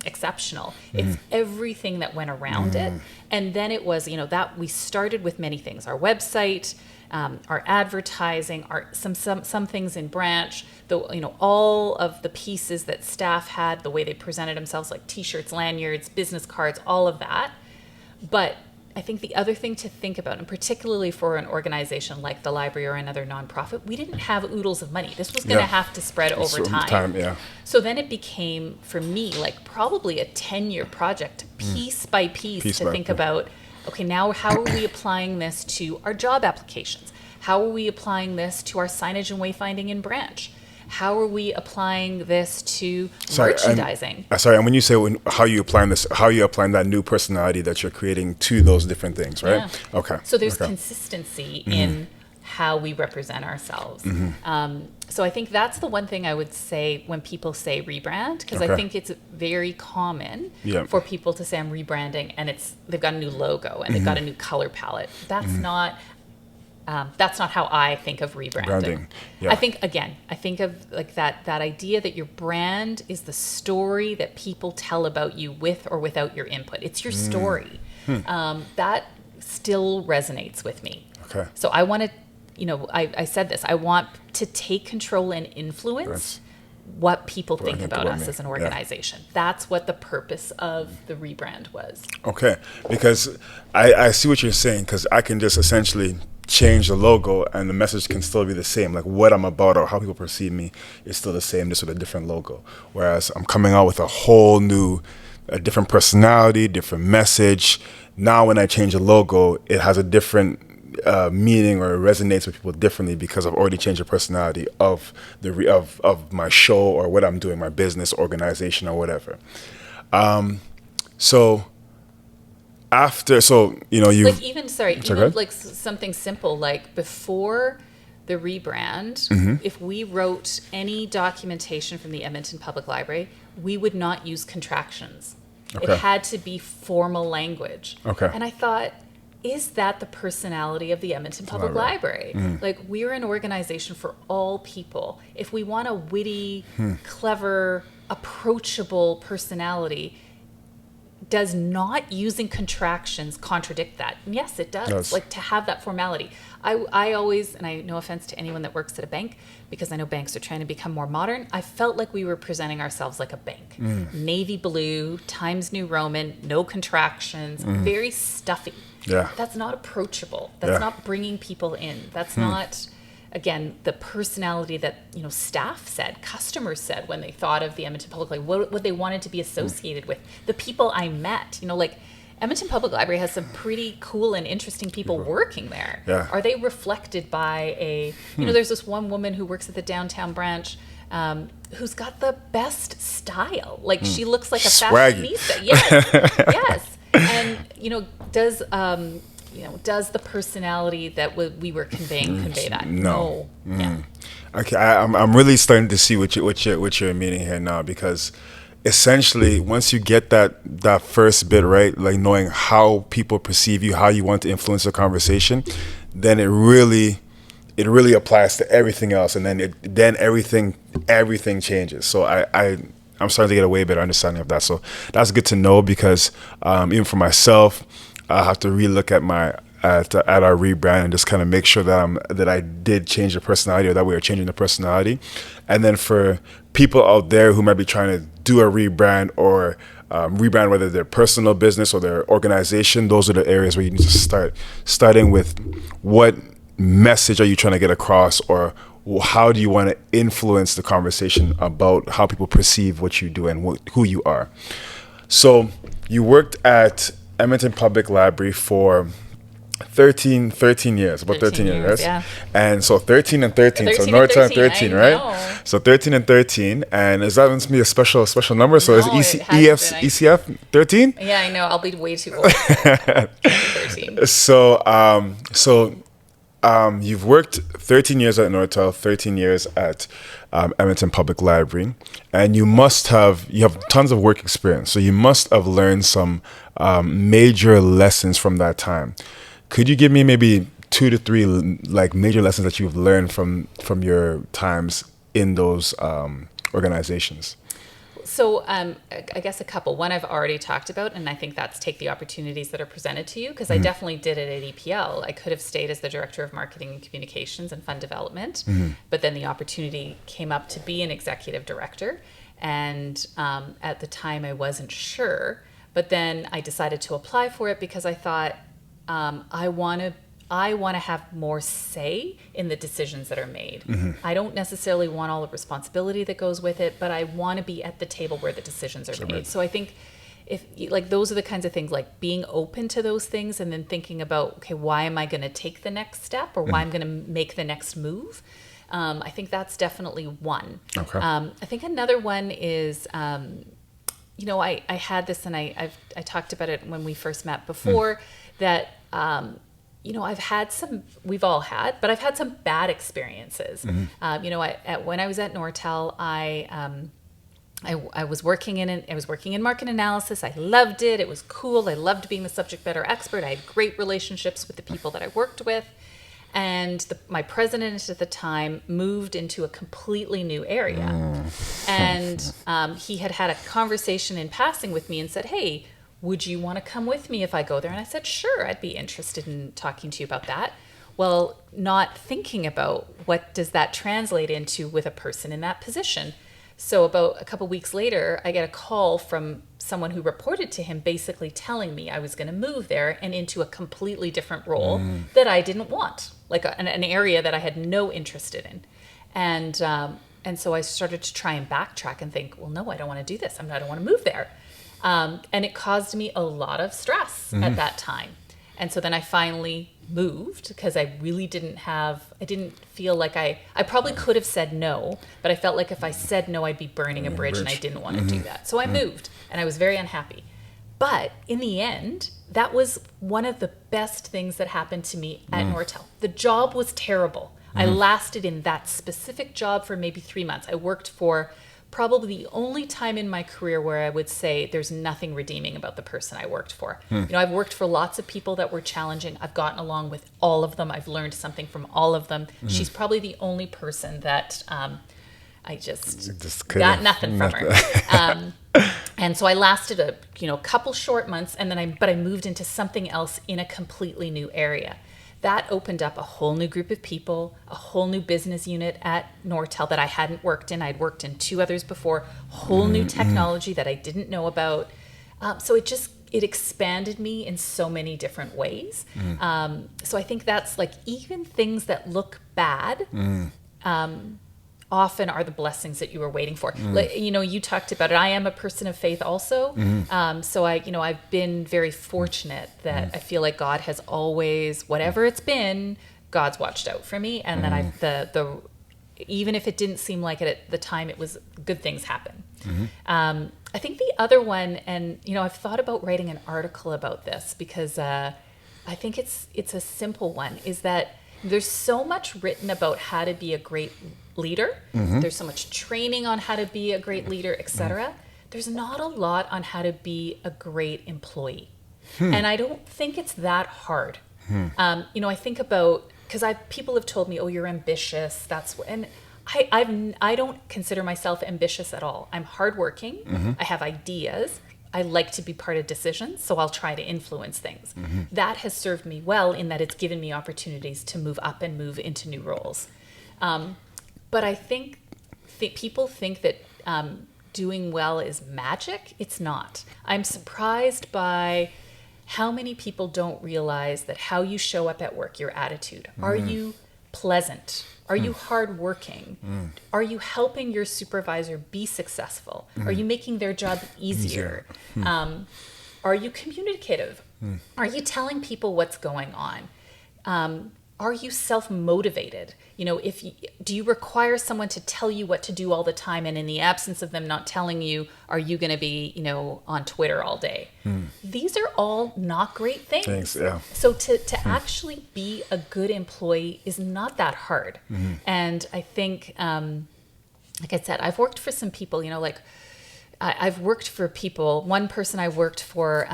Speaker 2: exceptional. It's everything that went around it. And then it was, that we started with many things: our website, our advertising, some things in branch, all of the pieces that staff had, the way they presented themselves, like t-shirts, lanyards, business cards, all of that. But I think the other thing to think about, and particularly for an organization like the library or another nonprofit, we didn't have oodles of money. This was going to have to spread over time. So then it became, for me, like probably a 10-year project, piece by piece, to think about, okay, now how are we applying this to our job applications? How are we applying this to our signage and wayfinding in branch? How are we applying this to merchandising?
Speaker 1: And when you say how you applying this, how are you applying that new personality that you're creating to those different things, right?
Speaker 2: Yeah.
Speaker 1: Okay.
Speaker 2: So there's consistency in how we represent ourselves. So I think that's the one thing I would say when people say rebrand, because I think it's very common for people to say I'm rebranding and they've got a new logo and they've got a new color palette. That's not how I think of rebranding. I think of like that idea that your brand is the story that people tell about you with or without your input. It's your story. That still resonates with me.
Speaker 1: Okay.
Speaker 2: So I want to, I said this, I want to take control and influence what people think about us as an organization. That's what the purpose of the rebrand was.
Speaker 1: Okay. Because I see what you're saying, because I can just essentially change the logo and the message can still be the same. Like, what I'm about or how people perceive me is still the same, just with a different logo. Whereas I'm coming out with a different personality, different message. Now when I change the logo, it has a different meaning, or it resonates with people differently because I've already changed the personality of of my show or what I'm doing, my business, organization, or whatever.
Speaker 2: Like something simple, like before the rebrand, if we wrote any documentation from the Edmonton Public Library, we would not use contractions. It had to be formal language. And I thought, is that the personality of the Edmonton Public Library? Like, we're an organization for all people. If we want a witty, clever, approachable personality, does not using contractions contradict that? And yes, it does. Like, to have that formality. I always, and I no offense to anyone that works at a bank, because I know banks are trying to become more modern, I felt like we were presenting ourselves like a bank. Navy blue, Times New Roman, no contractions, very stuffy. That's not approachable. That's not bringing people in. That's not, again, the personality that, staff said, customers said when they thought of the Edmonton Public Library, what they wanted to be associated with. The people I met, like Edmonton Public Library has some pretty cool and interesting people working there. Are they reflected by there's this one woman who works at the downtown branch, who's got the best style. Like she looks like a
Speaker 1: Swaggy.
Speaker 2: fashionista. Yes, yes. And does the personality that we were conveying convey that?
Speaker 1: No.
Speaker 2: Yeah.
Speaker 1: Okay, I'm really starting to see what you're meaning here now, because essentially once you get that first bit right, like knowing how people perceive you, how you want to influence the conversation, then it really applies to everything else, and then everything changes. So I'm starting to get a way better understanding of that. So that's good to know, because even for myself, I have to relook at our rebrand and just kind of make sure that I did change the personality, or that we are changing the personality. And then for people out there who might be trying to do a rebrand, or rebrand whether their personal business or their organization, those are the areas where you need to starting with what message are you trying to get across, or how do you want to influence the conversation about how people perceive what you do and who you are. So you worked at Edmonton Public Library for 13 years, about 13 years,
Speaker 2: yeah.
Speaker 1: And so 13 and 13,
Speaker 2: 13
Speaker 1: so
Speaker 2: and
Speaker 1: Nortel
Speaker 2: 13,
Speaker 1: 13,
Speaker 2: I
Speaker 1: right?
Speaker 2: know.
Speaker 1: So 13 and 13, and is that going to be a special number? So
Speaker 2: No,
Speaker 1: is
Speaker 2: it hasn't been.
Speaker 1: ECF 13?
Speaker 2: Yeah, I know. I'll be way too old. 13.
Speaker 1: So you've worked 13 years at Nortel, 13 years at Edmonton Public Library, and you have tons of work experience. So you must have learned some major lessons from that time. Could you give me maybe 2 to 3 like major lessons that you've learned from your times in those organizations?
Speaker 2: So I guess a couple. One I've already talked about, and I think that's take the opportunities that are presented to you, because I definitely did it at EPL. I could have stayed as the Director of Marketing and Communications and Fund Development, but then the opportunity came up to be an Executive Director, and at the time I wasn't sure, but then I decided to apply for it because I thought I want to have more say in the decisions that are made. I don't necessarily want all the responsibility that goes with it, but I want to be at the table where the decisions are made. So I think if those are the kinds of things, like being open to those things, and then thinking about, okay, why am I going to take the next step, or why I'm going to make the next move? I think that's definitely one.
Speaker 1: Okay.
Speaker 2: I think another one is, I had this, and I talked about it when we first met before, that I've had we've all had, but I've had some bad experiences. When I was at Nortel, I was working in market analysis. I loved it. It was cool. I loved being the subject matter expert. I had great relationships with the people that I worked with. And my president at the time moved into a completely new area. And he had a conversation in passing with me and said, "Hey, would you want to come with me if I go there?" And I said, "Sure, I'd be interested in talking to you about that." Well, not thinking about what does that translate into with a person in that position. So about a couple weeks later, I get a call from someone who reported to him, basically telling me I was going to move there and into a completely different role that I didn't want, like an area that I had no interest in. And so I started to try and backtrack and think, well, no, I don't want to do this. I don't want to move there. And it caused me a lot of stress at that time. And so then I finally moved, because I really didn't feel like I probably could have said no, but I felt like if I said no, I'd be burning a bridge, and I didn't want to do that. So I moved, and I was very unhappy. But in the end, that was one of the best things that happened to me at Nortel. The job was terrible. I lasted in that specific job for maybe 3 months. I worked for probably the only time in my career where I would say there's nothing redeeming about the person I worked for. I've worked for lots of people that were challenging. I've gotten along with all of them. I've learned something from all of them. She's probably the only person that I just got nothing from her. And so I lasted a couple short months, and then I moved into something else in a completely new area. That opened up a whole new group of people, a whole new business unit at Nortel that I hadn't worked in. I'd worked in 2 others before, whole new technology that I didn't know about. So it expanded me in so many different ways. So I think that's like, even things that look bad, often are the blessings that you were waiting for. Like, you talked about it. I am a person of faith also. So I've been very fortunate that I feel like God has always, whatever it's been, God's watched out for me. And then even if it didn't seem like it at the time, it was good things happen. I think the other one, and I've thought about writing an article about this because I think it's a simple one, is that there's so much written about how to be a great leader. There's so much training on how to be a great leader, etc. There's not a lot on how to be a great employee. And I don't think it's that hard. I think about, because people have told me, oh, you're ambitious. And I don't consider myself ambitious at all. I'm hardworking. I have ideas. I like to be part of decisions, so I'll try to influence things. That has served me well in that it's given me opportunities to move up and move into new roles. But I think people think that doing well is magic. It's not. I'm surprised by how many people don't realize that how you show up at work, your attitude. Are you pleasant? Are you hardworking? Are you helping your supervisor be successful? Are you making their job easier? Are you communicative? Are you telling people what's going on? Are you self-motivated? Do you require someone to tell you what to do all the time, and in the absence of them not telling you, are you going to be, on Twitter all day? These are all not great things.
Speaker 1: Thanks, yeah.
Speaker 2: So to actually be a good employee is not that hard. And I think, like I said, I've worked for some people, I've worked for people. One person I worked for,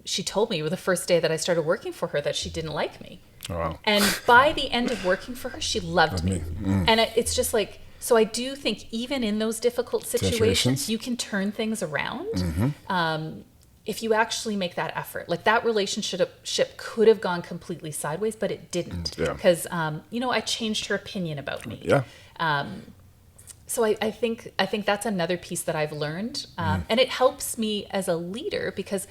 Speaker 2: she told me the first day that I started working for her that she didn't like me.
Speaker 1: Oh, wow.
Speaker 2: And by the end of working for her, she loved me. And it's just like, so I do think even in those difficult situations, you can turn things around if you actually make that effort. Like that relationship could have gone completely sideways, but it didn't. Because, I changed her opinion about me. So I think that's another piece that I've learned. And it helps me as a leader because,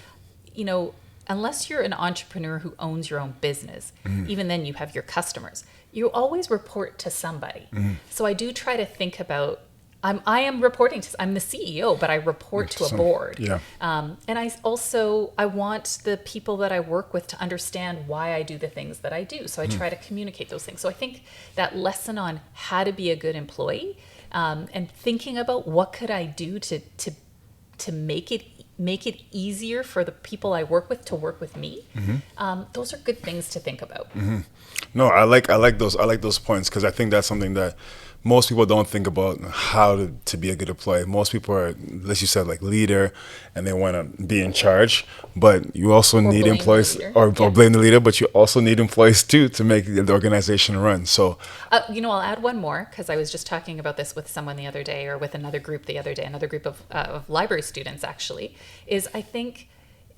Speaker 2: unless you're an entrepreneur who owns your own business, even then you have your customers. You always report to somebody. So I do try to think about, I'm the CEO, but I report to a board. And I want the people that I work with to understand why I do the things that I do. So I try to communicate those things. So I think that lesson on how to be a good employee, and thinking about what could I do to make it easier for the people I work with to work with me. Those are good things to think about.
Speaker 1: No, I like those points because I think that's something that most people don't think about, how to be a good employee. Most people are, as you said, like leader, and they want to be in charge. But you also need employees, or blame the leader. But you also need employees too to make the organization run. So,
Speaker 2: I'll add one more because I was just talking about this with someone the other day, or with another group the other day. Another group of library students actually is, I think,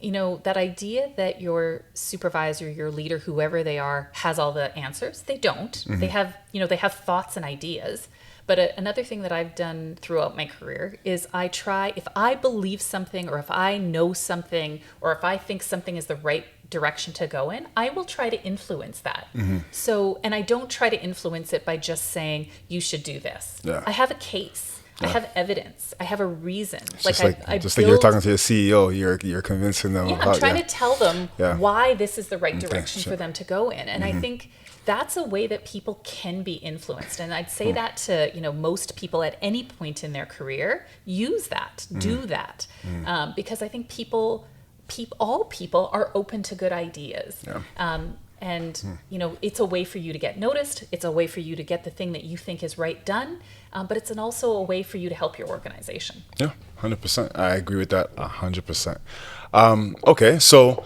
Speaker 2: that idea that your supervisor, your leader, whoever they are, has all the answers. They don't. They have thoughts and ideas. But another thing that I've done throughout my career is I try, if I believe something, or if I know something, or if I think something is the right direction to go in, I will try to influence that. So, and I don't try to influence it by just saying, you should do this. I have a case. I have evidence. I have a reason.
Speaker 1: Just like you're talking to your CEO, you're convincing them.
Speaker 2: I'm trying to tell them why this is the right direction for them to go in. And I think that's a way that people can be influenced. And I'd say that to most people at any point in their career. Use that. Do that. Because I think all people are open to good ideas. And, it's a way for you to get noticed. It's a way for you to get the thing that you think is right done. But it's also a way for you to help your organization. Yeah,
Speaker 1: 100%. I agree with that 100%. Okay, so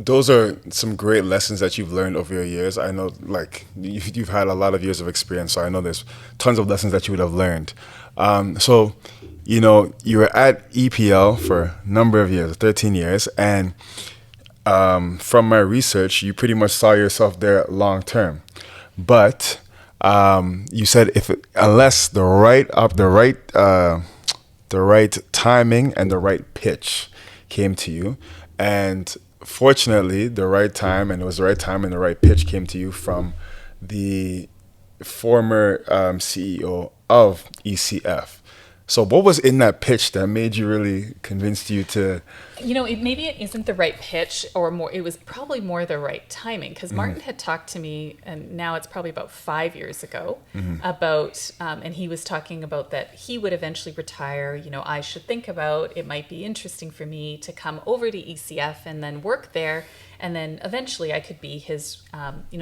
Speaker 1: those are some great lessons that you've learned over your years. I know, like, you've had a lot of years of experience, so I know there's tons of lessons that you would have learned. So, you were at EPL for a number of years, 13 years, and from my research, you pretty much saw yourself there long term. But you said unless the right timing and the right pitch came to you, and fortunately, the right time and the right pitch came to you from the former CEO of ECF. So what was in that pitch that made you really convinced you to?
Speaker 2: Maybe it isn't the right pitch, or more, it was probably more the right timing, because Martin had talked to me, and now it's probably about 5 years ago, about, and he was talking about that he would eventually retire. I should think about, it might be interesting for me to come over to ECF and then work there. And then eventually I could be his,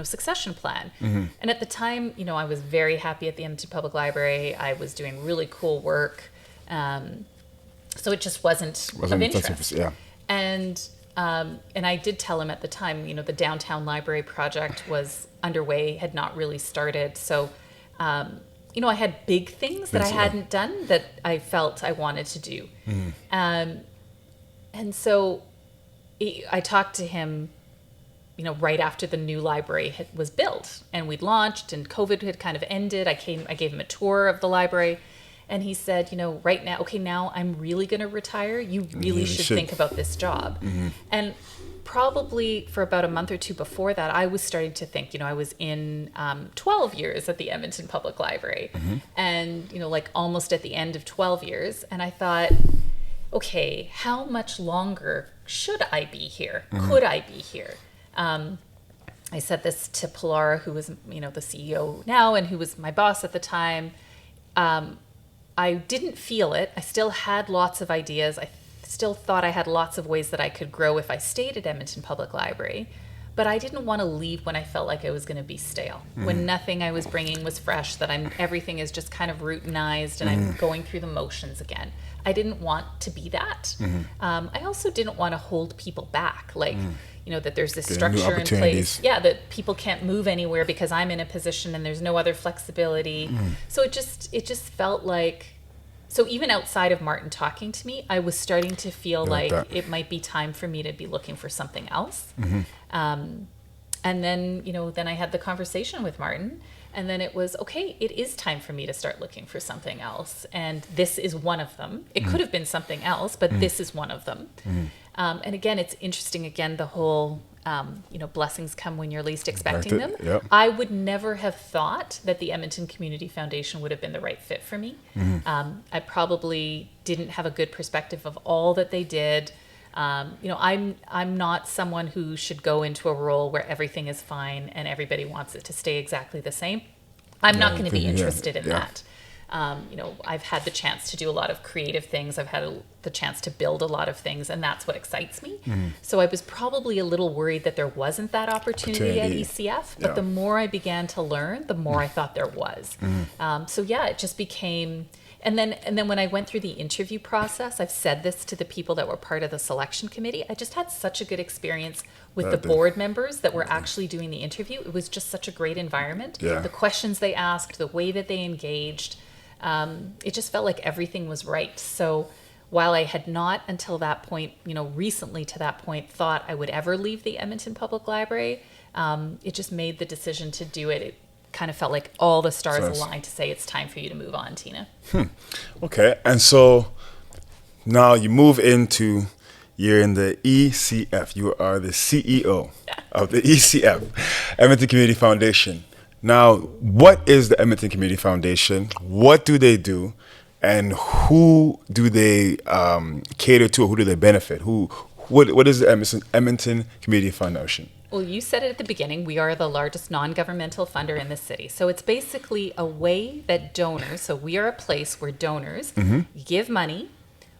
Speaker 2: succession plan. And at the time, I was very happy at the Edmonton Public Library. I was doing really cool work. So it just wasn't of interest.
Speaker 1: Yeah.
Speaker 2: And I did tell him at the time, the downtown library project was underway, had not really started. So, I had big things that I hadn't done that I felt I wanted to do. And so I talked to him, right after the new library was built and we'd launched and COVID had kind of ended. I gave him a tour of the library, and he said, right now, okay, now I'm really going to retire. You really should think about this job. And probably for about a month or two before that, I was starting to think, I was in 12 years at the Edmonton Public Library, and, almost at the end of 12 years. And I thought, okay, how much longer should I be here? Could I be here? I said this to Pilar, who was, the CEO now and who was my boss at the time. I didn't feel it. I still had lots of ideas. I still thought I had lots of ways that I could grow if I stayed at Edmonton Public Library. But I didn't want to leave when I felt like I was going to be stale, when nothing I was bringing was fresh, that everything is just kind of routinized and I'm going through the motions again. I didn't want to be that. I also didn't want to hold people back, that there's this structure in place. Yeah, that people can't move anywhere because I'm in a position and there's no other flexibility. So it just felt like, so even outside of Martin talking to me, I was starting to feel like it might be time for me to be looking for something else. And then, then I had the conversation with Martin, and then it was, okay, it is time for me to start looking for something else. And this is one of them. It could have been something else, but this is one of them. And again, it's interesting, the whole, blessings come when you're least expecting them.
Speaker 1: Yep.
Speaker 2: I would never have thought that the Edmonton Community Foundation would have been the right fit for me. I probably didn't have a good perspective of all that they did. I'm not someone who should go into a role where everything is fine and everybody wants it to stay exactly the same. I'm not going to be interested in that. I've had the chance to do a lot of creative things. I've had the chance to build a lot of things, and that's what excites me. So I was probably a little worried that there wasn't that opportunity at ECF, but the more I began to learn, the more I thought there was. It just became... And then when I went through the interview process, I've said this to the people that were part of the selection committee, I just had such a good experience with the board members that were actually doing the interview. It was just such a great environment. The questions they asked, the way that they engaged, it just felt like everything was right. So while I had not until that point, recently to that point, thought I would ever leave the Edmonton Public Library, it just made the decision to do it. It kind of felt like all the stars aligned to say it's time for you to move on, Tina.
Speaker 1: Okay, and so now you move into, you're in the ECF. You are the CEO of the ECF, Edmonton Community Foundation. Now, what is the Edmonton Community Foundation? What do they do? And who do they cater to? Or who do they benefit? What is the Edmonton Community Foundation?
Speaker 2: Well, you said it at the beginning. We are the largest non-governmental funder in the city. So it's basically a way that donors, so we are a place where donors give money,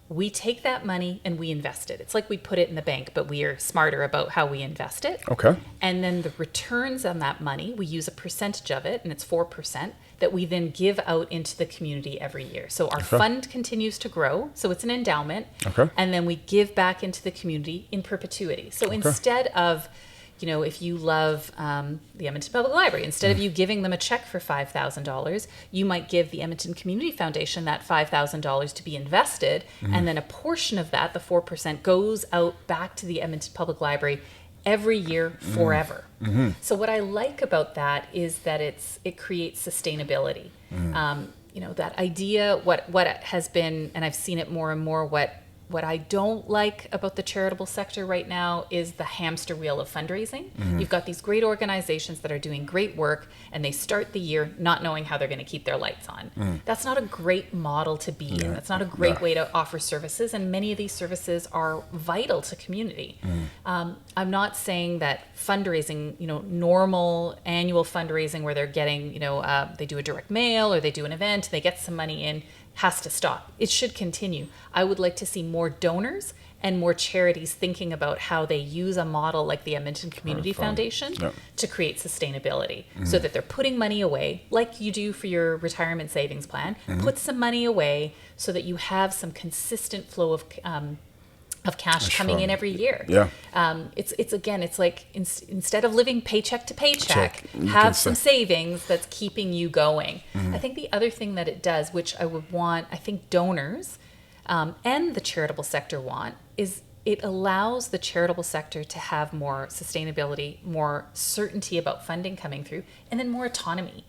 Speaker 2: we take that money and we invest it. It's like we put it in the bank, but we are smarter about how we invest it.
Speaker 1: Okay.
Speaker 2: And then the returns on that money, we use a percentage of it, and it's 4%, that we then give out into the community every year. So our fund continues to grow. So it's an endowment.
Speaker 1: Okay.
Speaker 2: And then we give back into the community in perpetuity. So instead of... if you love the Edmonton Public Library, instead of you giving them a check for $5,000, you might give the Edmonton Community Foundation that $5,000 to be invested, and then a portion of that, the 4%, goes out back to the Edmonton Public Library every year forever. So what I like about that is that it creates sustainability. That idea, what has been, and I've seen it more and more, what what I don't like about the charitable sector right now is the hamster wheel of fundraising. You've got these great organizations that are doing great work, and they start the year not knowing how they're going to keep their lights on. That's not a great model to be in. That's not a great way to offer services, and many of these services are vital to community. I'm not saying that fundraising, normal annual fundraising where they're getting, they do a direct mail or they do an event, they get some money in, has to stop. It should continue. I would like to see more donors and more charities thinking about how they use a model like the Edmonton Community Foundation to create sustainability, so that they're putting money away, like you do for your retirement savings plan. Put some money away so that you have some consistent flow of cash coming in every year. It's like instead of living paycheck to paycheck, have some savings that's keeping you going. I think the other thing that it does, which I think donors and the charitable sector want, is it allows the charitable sector to have more sustainability, more certainty about funding coming through, and then more autonomy.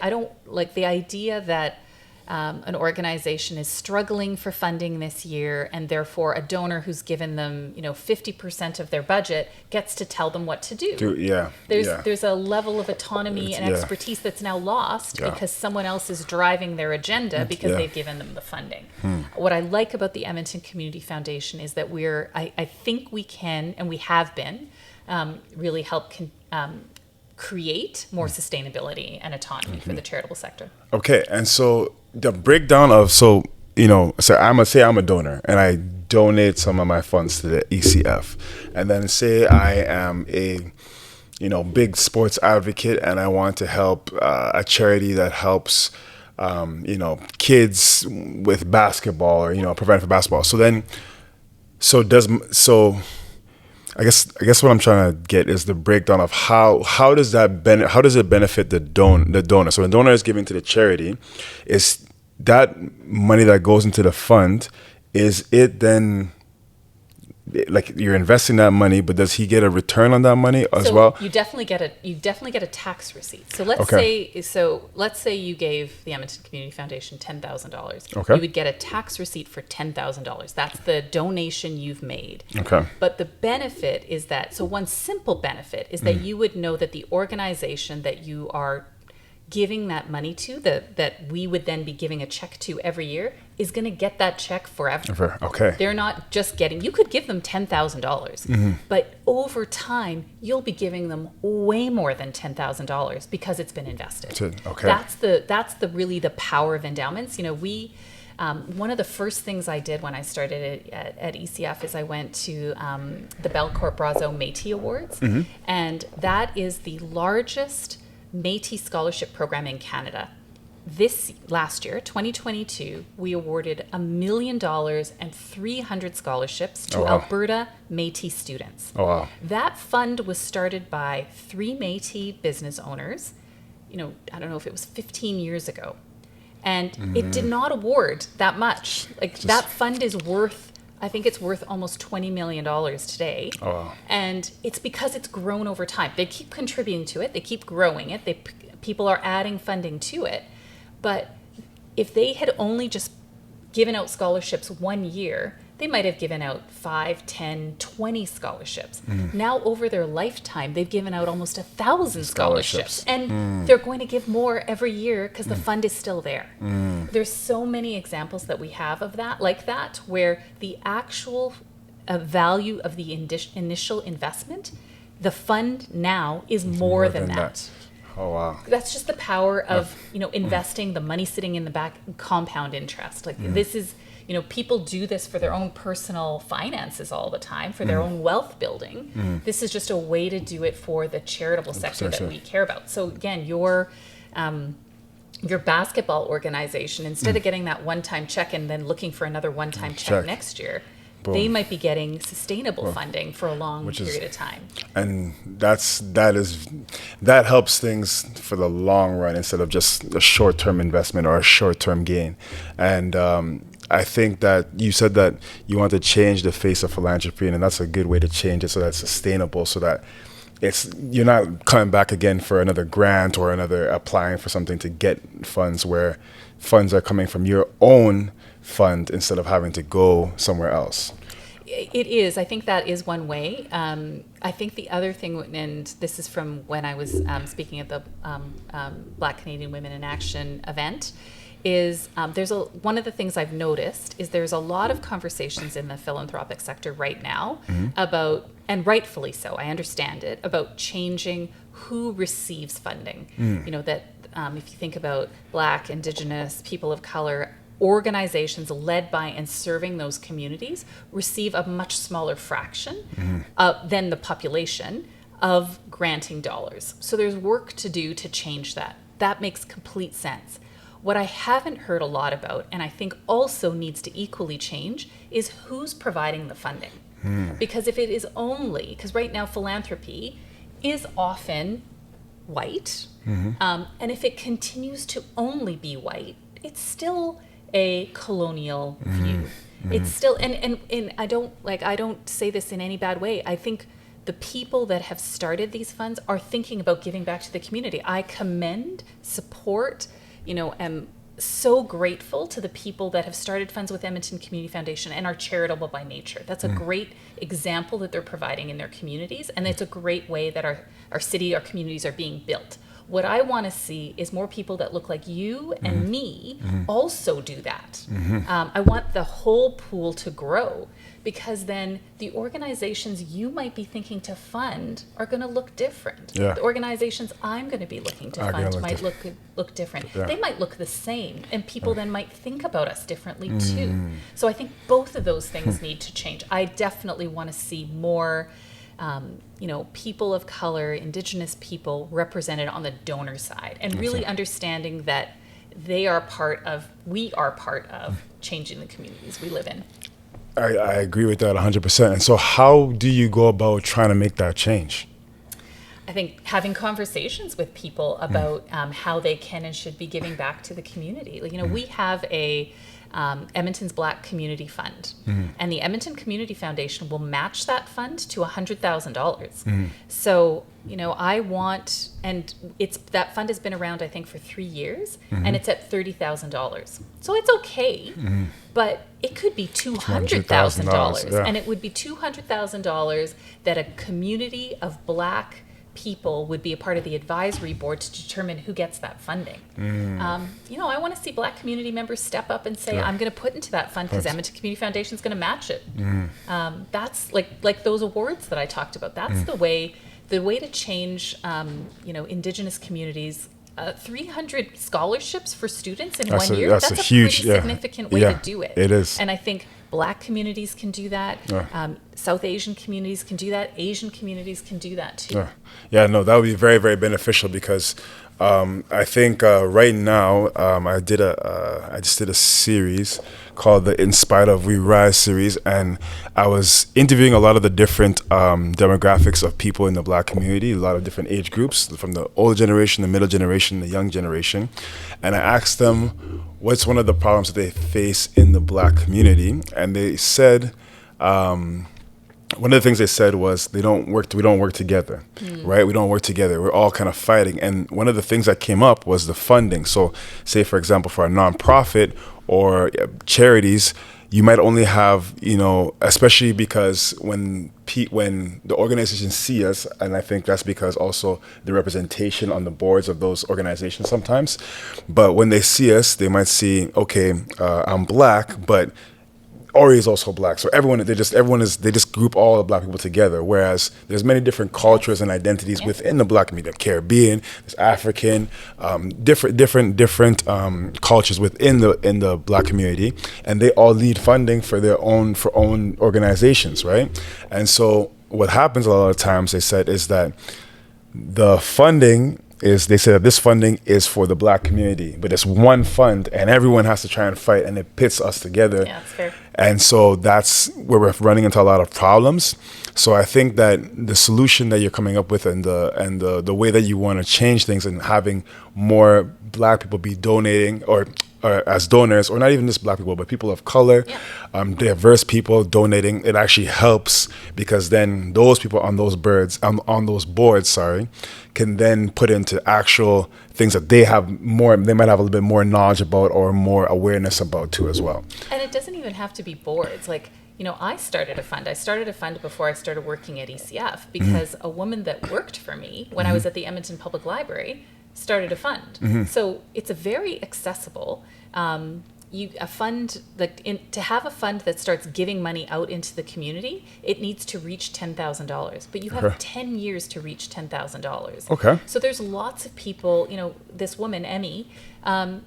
Speaker 2: I don't like the idea that an organization is struggling for funding this year, and therefore a donor who's given them 50% of their budget gets to tell them what to do. There's a level of autonomy and expertise that's now lost because someone else is driving their agenda because they've given them the funding. What I like about the Edmonton Community Foundation is that I think we can, and we have been, really help create more sustainability and autonomy for the charitable sector.
Speaker 1: Okay, and so the breakdown of so I'm a donor and I donate some of my funds to the ECF, and then say I am a big sports advocate and I want to help a charity that helps kids with basketball or prevent for basketball. I guess what I'm trying to get is the breakdown of how does it benefit the donor. So the donor is giving to the charity. Is that money that goes into the fund, is it then like you're investing that money, but does he get a return on that money as well?
Speaker 2: You definitely get a tax receipt. So let's say you gave the Edmonton Community Foundation $10,000.
Speaker 1: Okay.
Speaker 2: You would get a tax receipt for $10,000. That's the donation you've made.
Speaker 1: Okay.
Speaker 2: But the benefit is that one simple benefit is that you would know that the organization that you are giving that money to, that we would then be giving a check to every year, is going to get that check forever.
Speaker 1: Okay.
Speaker 2: They're not just getting, you could give them $10,000, but over time, you'll be giving them way more than $10,000 because it's been invested.
Speaker 1: Okay.
Speaker 2: That's really the power of endowments. One of the first things I did when I started at ECF is I went to the Belcourt Brazeau Métis Awards, and that is the largest Métis scholarship program in Canada. Last year, 2022, we awarded $1 million and 300 scholarships to Alberta Métis students.
Speaker 1: Oh, wow.
Speaker 2: That fund was started by 3 Métis business owners, I don't know if it was 15 years ago. And it did not award that much. That fund is I think it's worth almost $20 million today.
Speaker 1: Oh, wow.
Speaker 2: And it's because it's grown over time. They keep contributing to it. They keep growing it. People are adding funding to it. But if they had only just given out scholarships one year, they might have given out 5, 10, 20 scholarships. Now, over their lifetime, they've given out almost 1,000 scholarships. And they're going to give more every year because the fund is still there. There's so many examples that we have of that, where the actual value of the initial investment, the fund now is more than that.
Speaker 1: Oh, wow.
Speaker 2: That's just the power of, investing the money sitting in the back, compound interest. This is, people do this for their own personal finances all the time, for their own wealth building. This is just a way to do it for the charitable sector that we care about. So again, your basketball organization, instead of getting that one-time check and then looking for another one-time check next year, boom, they might be getting sustainable funding for a long period of time. And
Speaker 1: that helps things for the long run instead of just a short-term investment or a short-term gain. And I think that you said that you want to change the face of philanthropy, and that's a good way to change it so that's sustainable, so that you're not coming back again for another grant or another applying for something to get funds, where funds are coming from your own fund instead of having to go somewhere else.
Speaker 2: It is. I think that is one way. I think the other thing, and this is from when I was speaking at the Black Canadian Women in Action event, is one of the things I've noticed is there's a lot of conversations in the philanthropic sector right now about, and rightfully so, I understand it, about changing who receives funding. That if you think about Black, Indigenous, people of color, organizations led by and serving those communities receive a much smaller fraction than the population of granting dollars. So there's work to do to change that. That makes complete sense. What I haven't heard a lot about, and I think also needs to equally change, is who's providing the funding. Because if it is only, because right now philanthropy is often white, and if it continues to only be white, it's still a colonial view. It's still, and I don't say this in any bad way. I think the people that have started these funds are thinking about giving back to the community. I commend, support, am so grateful to the people that have started funds with Edmonton Community Foundation and are charitable by nature. That's a great example that they're providing in their communities, and it's a great way that our city, our communities are being built. What I want to see is more people that look like you and me also do that. I want the whole pool to grow, because then the organizations you might be thinking to fund are going to look different.
Speaker 1: Yeah.
Speaker 2: The organizations I'm going to be looking to fund might look different.
Speaker 1: Yeah.
Speaker 2: They might look the same, and people then might think about us differently too. So I think both of those things need to change. I definitely want to see more people of color, Indigenous people represented on the donor side, and really understanding that we are part of changing the communities we live in.
Speaker 1: I agree with that 100%. And so how do you go about trying to make that change?
Speaker 2: I think having conversations with people about how they can and should be giving back to the community. We have a Edmonton's Black Community Fund, and the Edmonton Community Foundation will match that fund to $100,000. So, I want, and that fund has been around, I think, for 3 years, and it's at $30,000. So it's okay, but it could be $200,000, and it would be $200,000 that a community of Black people would be a part of the advisory board to determine who gets that funding. I want to see Black community members step up and say, I'm going to put into that fund because Edmonton Community Foundation is going to match it. That's like those awards that I talked about. That's the way to change, Indigenous communities. 300 scholarships for students in 1 year. That's a huge, pretty significant way to do it.
Speaker 1: It is.
Speaker 2: And I think Black communities can do that. South Asian communities can do that. Asian communities can do that too.
Speaker 1: No, that would be very, very beneficial, because I think right now I just did a series called the In Spite of We Rise series, and I was interviewing a lot of the different demographics of people in the Black community, a lot of different age groups, from the older generation, the middle generation, the young generation, and I asked them what's one of the problems that they face in the Black community, and they said one of the things they said was we don't work together, right? We don't work together. We're all kind of fighting. And one of the things that came up was the funding. So say, for example, for a nonprofit or charities, you might only have, especially because when the organizations see us, and I think that's because also the representation on the boards of those organizations sometimes, but when they see us, they might see, okay, I'm Black, but Ori is also Black, so they just group all the Black people together. Whereas there's many different cultures and identities within the Black community. Caribbean, there's African, different cultures within the Black community, and they all need funding for their own organizations, right? And so what happens a lot of times, they said, is that the funding they say that this funding is for the Black community, but it's one fund, and everyone has to try and fight, and it pits us together.
Speaker 2: Yeah, that's fair.
Speaker 1: And so that's where we're running into a lot of problems. So I think that the solution that you're coming up with and the way that you want to change things and having more Black people be donating or as donors, or not even just Black people, but people of color, diverse people donating, it actually helps, because then those people on those boards, can then put into actual things that they might have a little bit more knowledge about or more awareness about too as well.
Speaker 2: And it doesn't even have to be boards. Like, I started a fund. I started a fund before I started working at ECF, because a woman that worked for me when I was at the Edmonton Public Library started a fund. So it's a very accessible. To have a fund that starts giving money out into the community, it needs to reach $10,000, but you have 10 years to reach $10,000.
Speaker 1: Okay.
Speaker 2: So there's lots of people, this woman, Emmy, on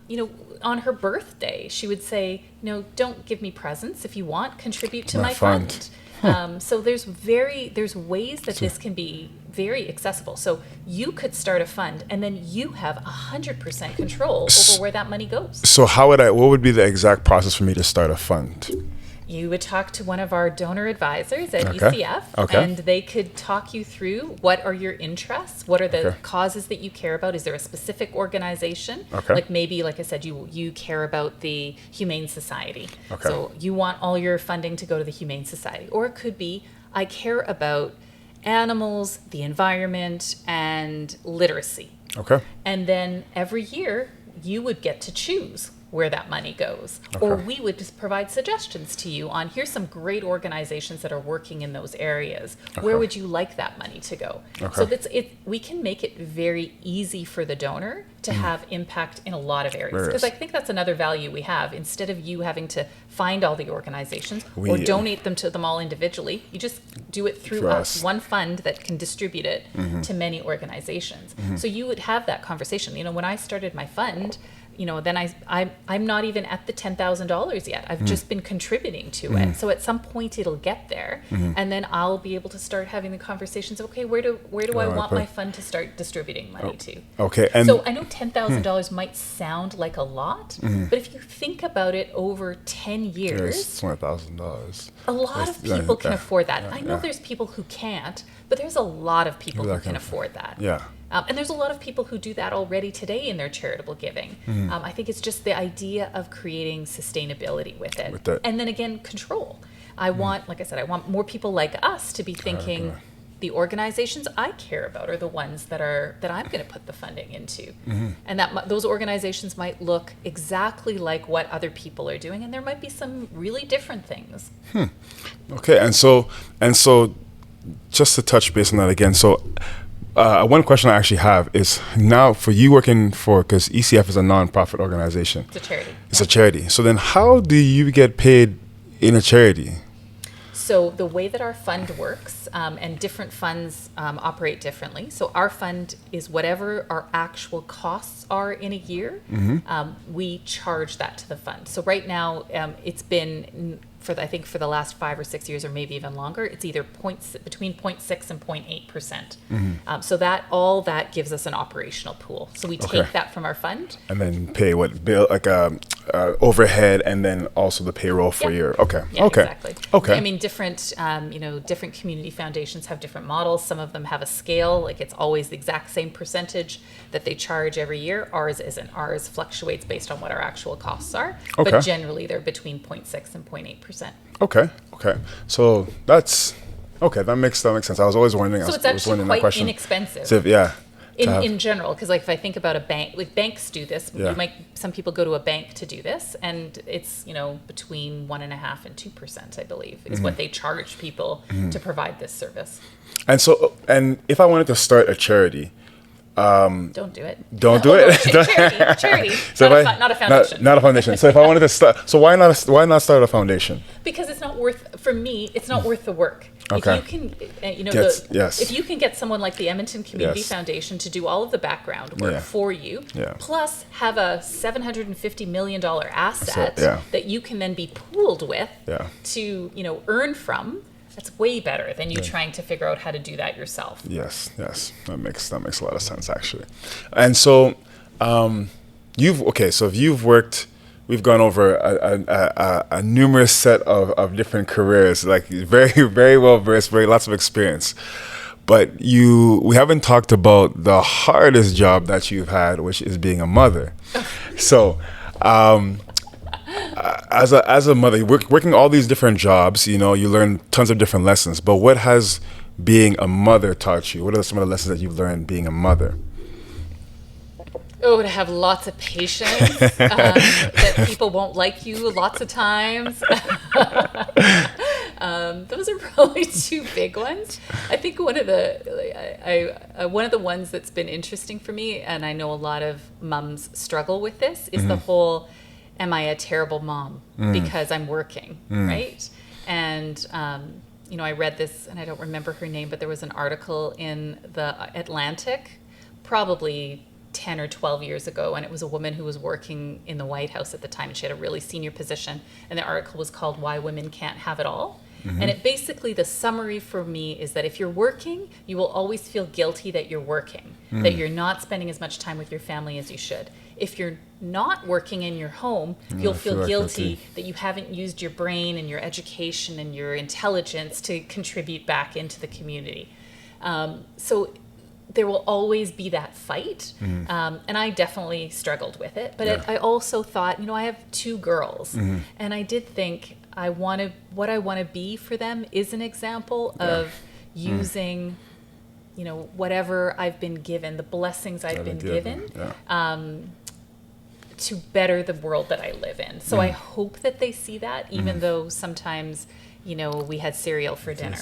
Speaker 2: her birthday, she would say, don't give me presents. If you want, contribute to my fund. So there's ways that this can be very accessible. So you could start a fund, and then you have 100% control over where that money goes.
Speaker 1: So what would be the exact process for me to start a fund?
Speaker 2: You would talk to one of our donor advisors at ECF, and they could talk you through what are your interests, what are the causes that you care about. Is there a specific organization? Like maybe, like I said, you care about the Humane Society. So you want all your funding to go to the Humane Society. Or it could be, I care about animals, the environment, and literacy. And then every year you would get to choose where that money goes. Or we would just provide suggestions to you on, here's some great organizations that are working in those areas. Where would you like that money to go? So we can make it very easy for the donor to have impact in a lot of areas. Because I think that's another value we have. Instead of you having to find all the organizations or donate them to them all individually, you just do it through us, one fund that can distribute it to many organizations. So you would have that conversation. When I started my fund, then I'm not even at the $10,000 yet. I've just been contributing to it. So at some point it'll get there, and then I'll be able to start having the conversations. Okay, where do I want my fund to start distributing money to?
Speaker 1: And
Speaker 2: so I know $10,000 might sound like a lot, but if you think about it over 10 years,
Speaker 1: $20,000.
Speaker 2: A lot of people can afford that. I know there's people who can't, but there's a lot of people who can afford that. And there's a lot of people who do that already today in their charitable giving. I think it's just the idea of creating sustainability with it. And then again, control. I want more people like us to be thinking, the organizations I care about are the ones that I'm going to put the funding into. And that those organizations might look exactly like what other people are doing, and there might be some really different things.
Speaker 1: Okay, and so just to touch base on that again, so one question I actually have is, now for you working because ECF is a non-profit organization.
Speaker 2: It's a charity.
Speaker 1: It's a charity. So then how do you get paid in a charity?
Speaker 2: So the way that our fund works, and different funds operate differently. So our fund is whatever our actual costs are in a year, we charge that to the fund. So right now, it's been I think for the last 5 or 6 years, or maybe even longer, it's either between 0.6 and 0.8%. So that gives us an operational pool. So we take that from our fund,
Speaker 1: and then pay bill overhead, and then also the payroll for your
Speaker 2: exactly. I mean, different different community foundations have different models. Some of them have a scale, like it's always the exact same percentage that they charge every year. Ours isn't. Ours fluctuates based on what our actual costs are, but generally they're between 0.6 and 0.8%.
Speaker 1: Okay. So that's that makes sense. I was always wondering.
Speaker 2: So it's actually quite inexpensive.
Speaker 1: So,
Speaker 2: in general, because if I think about a bank, like banks do this. Some people go to a bank to do this, and it's between 1.5% and 2%, I believe, is what they charge people to provide this service. And
Speaker 1: so, if I wanted to start a charity,
Speaker 2: don't do it.
Speaker 1: Don't do it.
Speaker 2: Charity. So not a foundation.
Speaker 1: Not a foundation. So if I wanted to start, so why not start a foundation?
Speaker 2: Because it's not worth the work.
Speaker 1: Okay.
Speaker 2: If you can, if you can get someone like the Edmonton Community Foundation to do all of the background work for you, plus have a $750 million asset that you can then be pooled with to earn from. That's way better than you trying to figure out how to do that yourself.
Speaker 1: Yes, that makes a lot of sense actually. And so, if you've worked we've gone over a numerous set of different careers, like very, very well versed, very lots of experience. But we haven't talked about the hardest job that you've had, which is being a mother. So, as a mother, working all these different jobs, you learn tons of different lessons. But what has being a mother taught you? What are some of the lessons that you've learned being a mother?
Speaker 2: Oh, to have lots of patience, that people won't like you lots of times. Those are probably two big ones. I think one of the ones that's been interesting for me, and I know a lot of mums struggle with this, is the whole, am I a terrible mom because I'm working, right? And I read this, and I don't remember her name, but there was an article in the Atlantic, probably 10 or 12 years ago, and it was a woman who was working in the White House at the time, and she had a really senior position, and the article was called Why Women Can't Have It All. And it basically, the summary for me is that if you're working, you will always feel guilty that you're working, that you're not spending as much time with your family as you should. If you're not working in your home, you'll feel guilty that you haven't used your brain and your education and your intelligence to contribute back into the community. So there will always be that fight. And I definitely struggled with it. But I also thought, I have two girls. And I did think what I want to be for them is an example of using, whatever I've been given, the blessings I've been given, to better the world that I live in. So I hope that they see that, even though sometimes, we had cereal for dinner.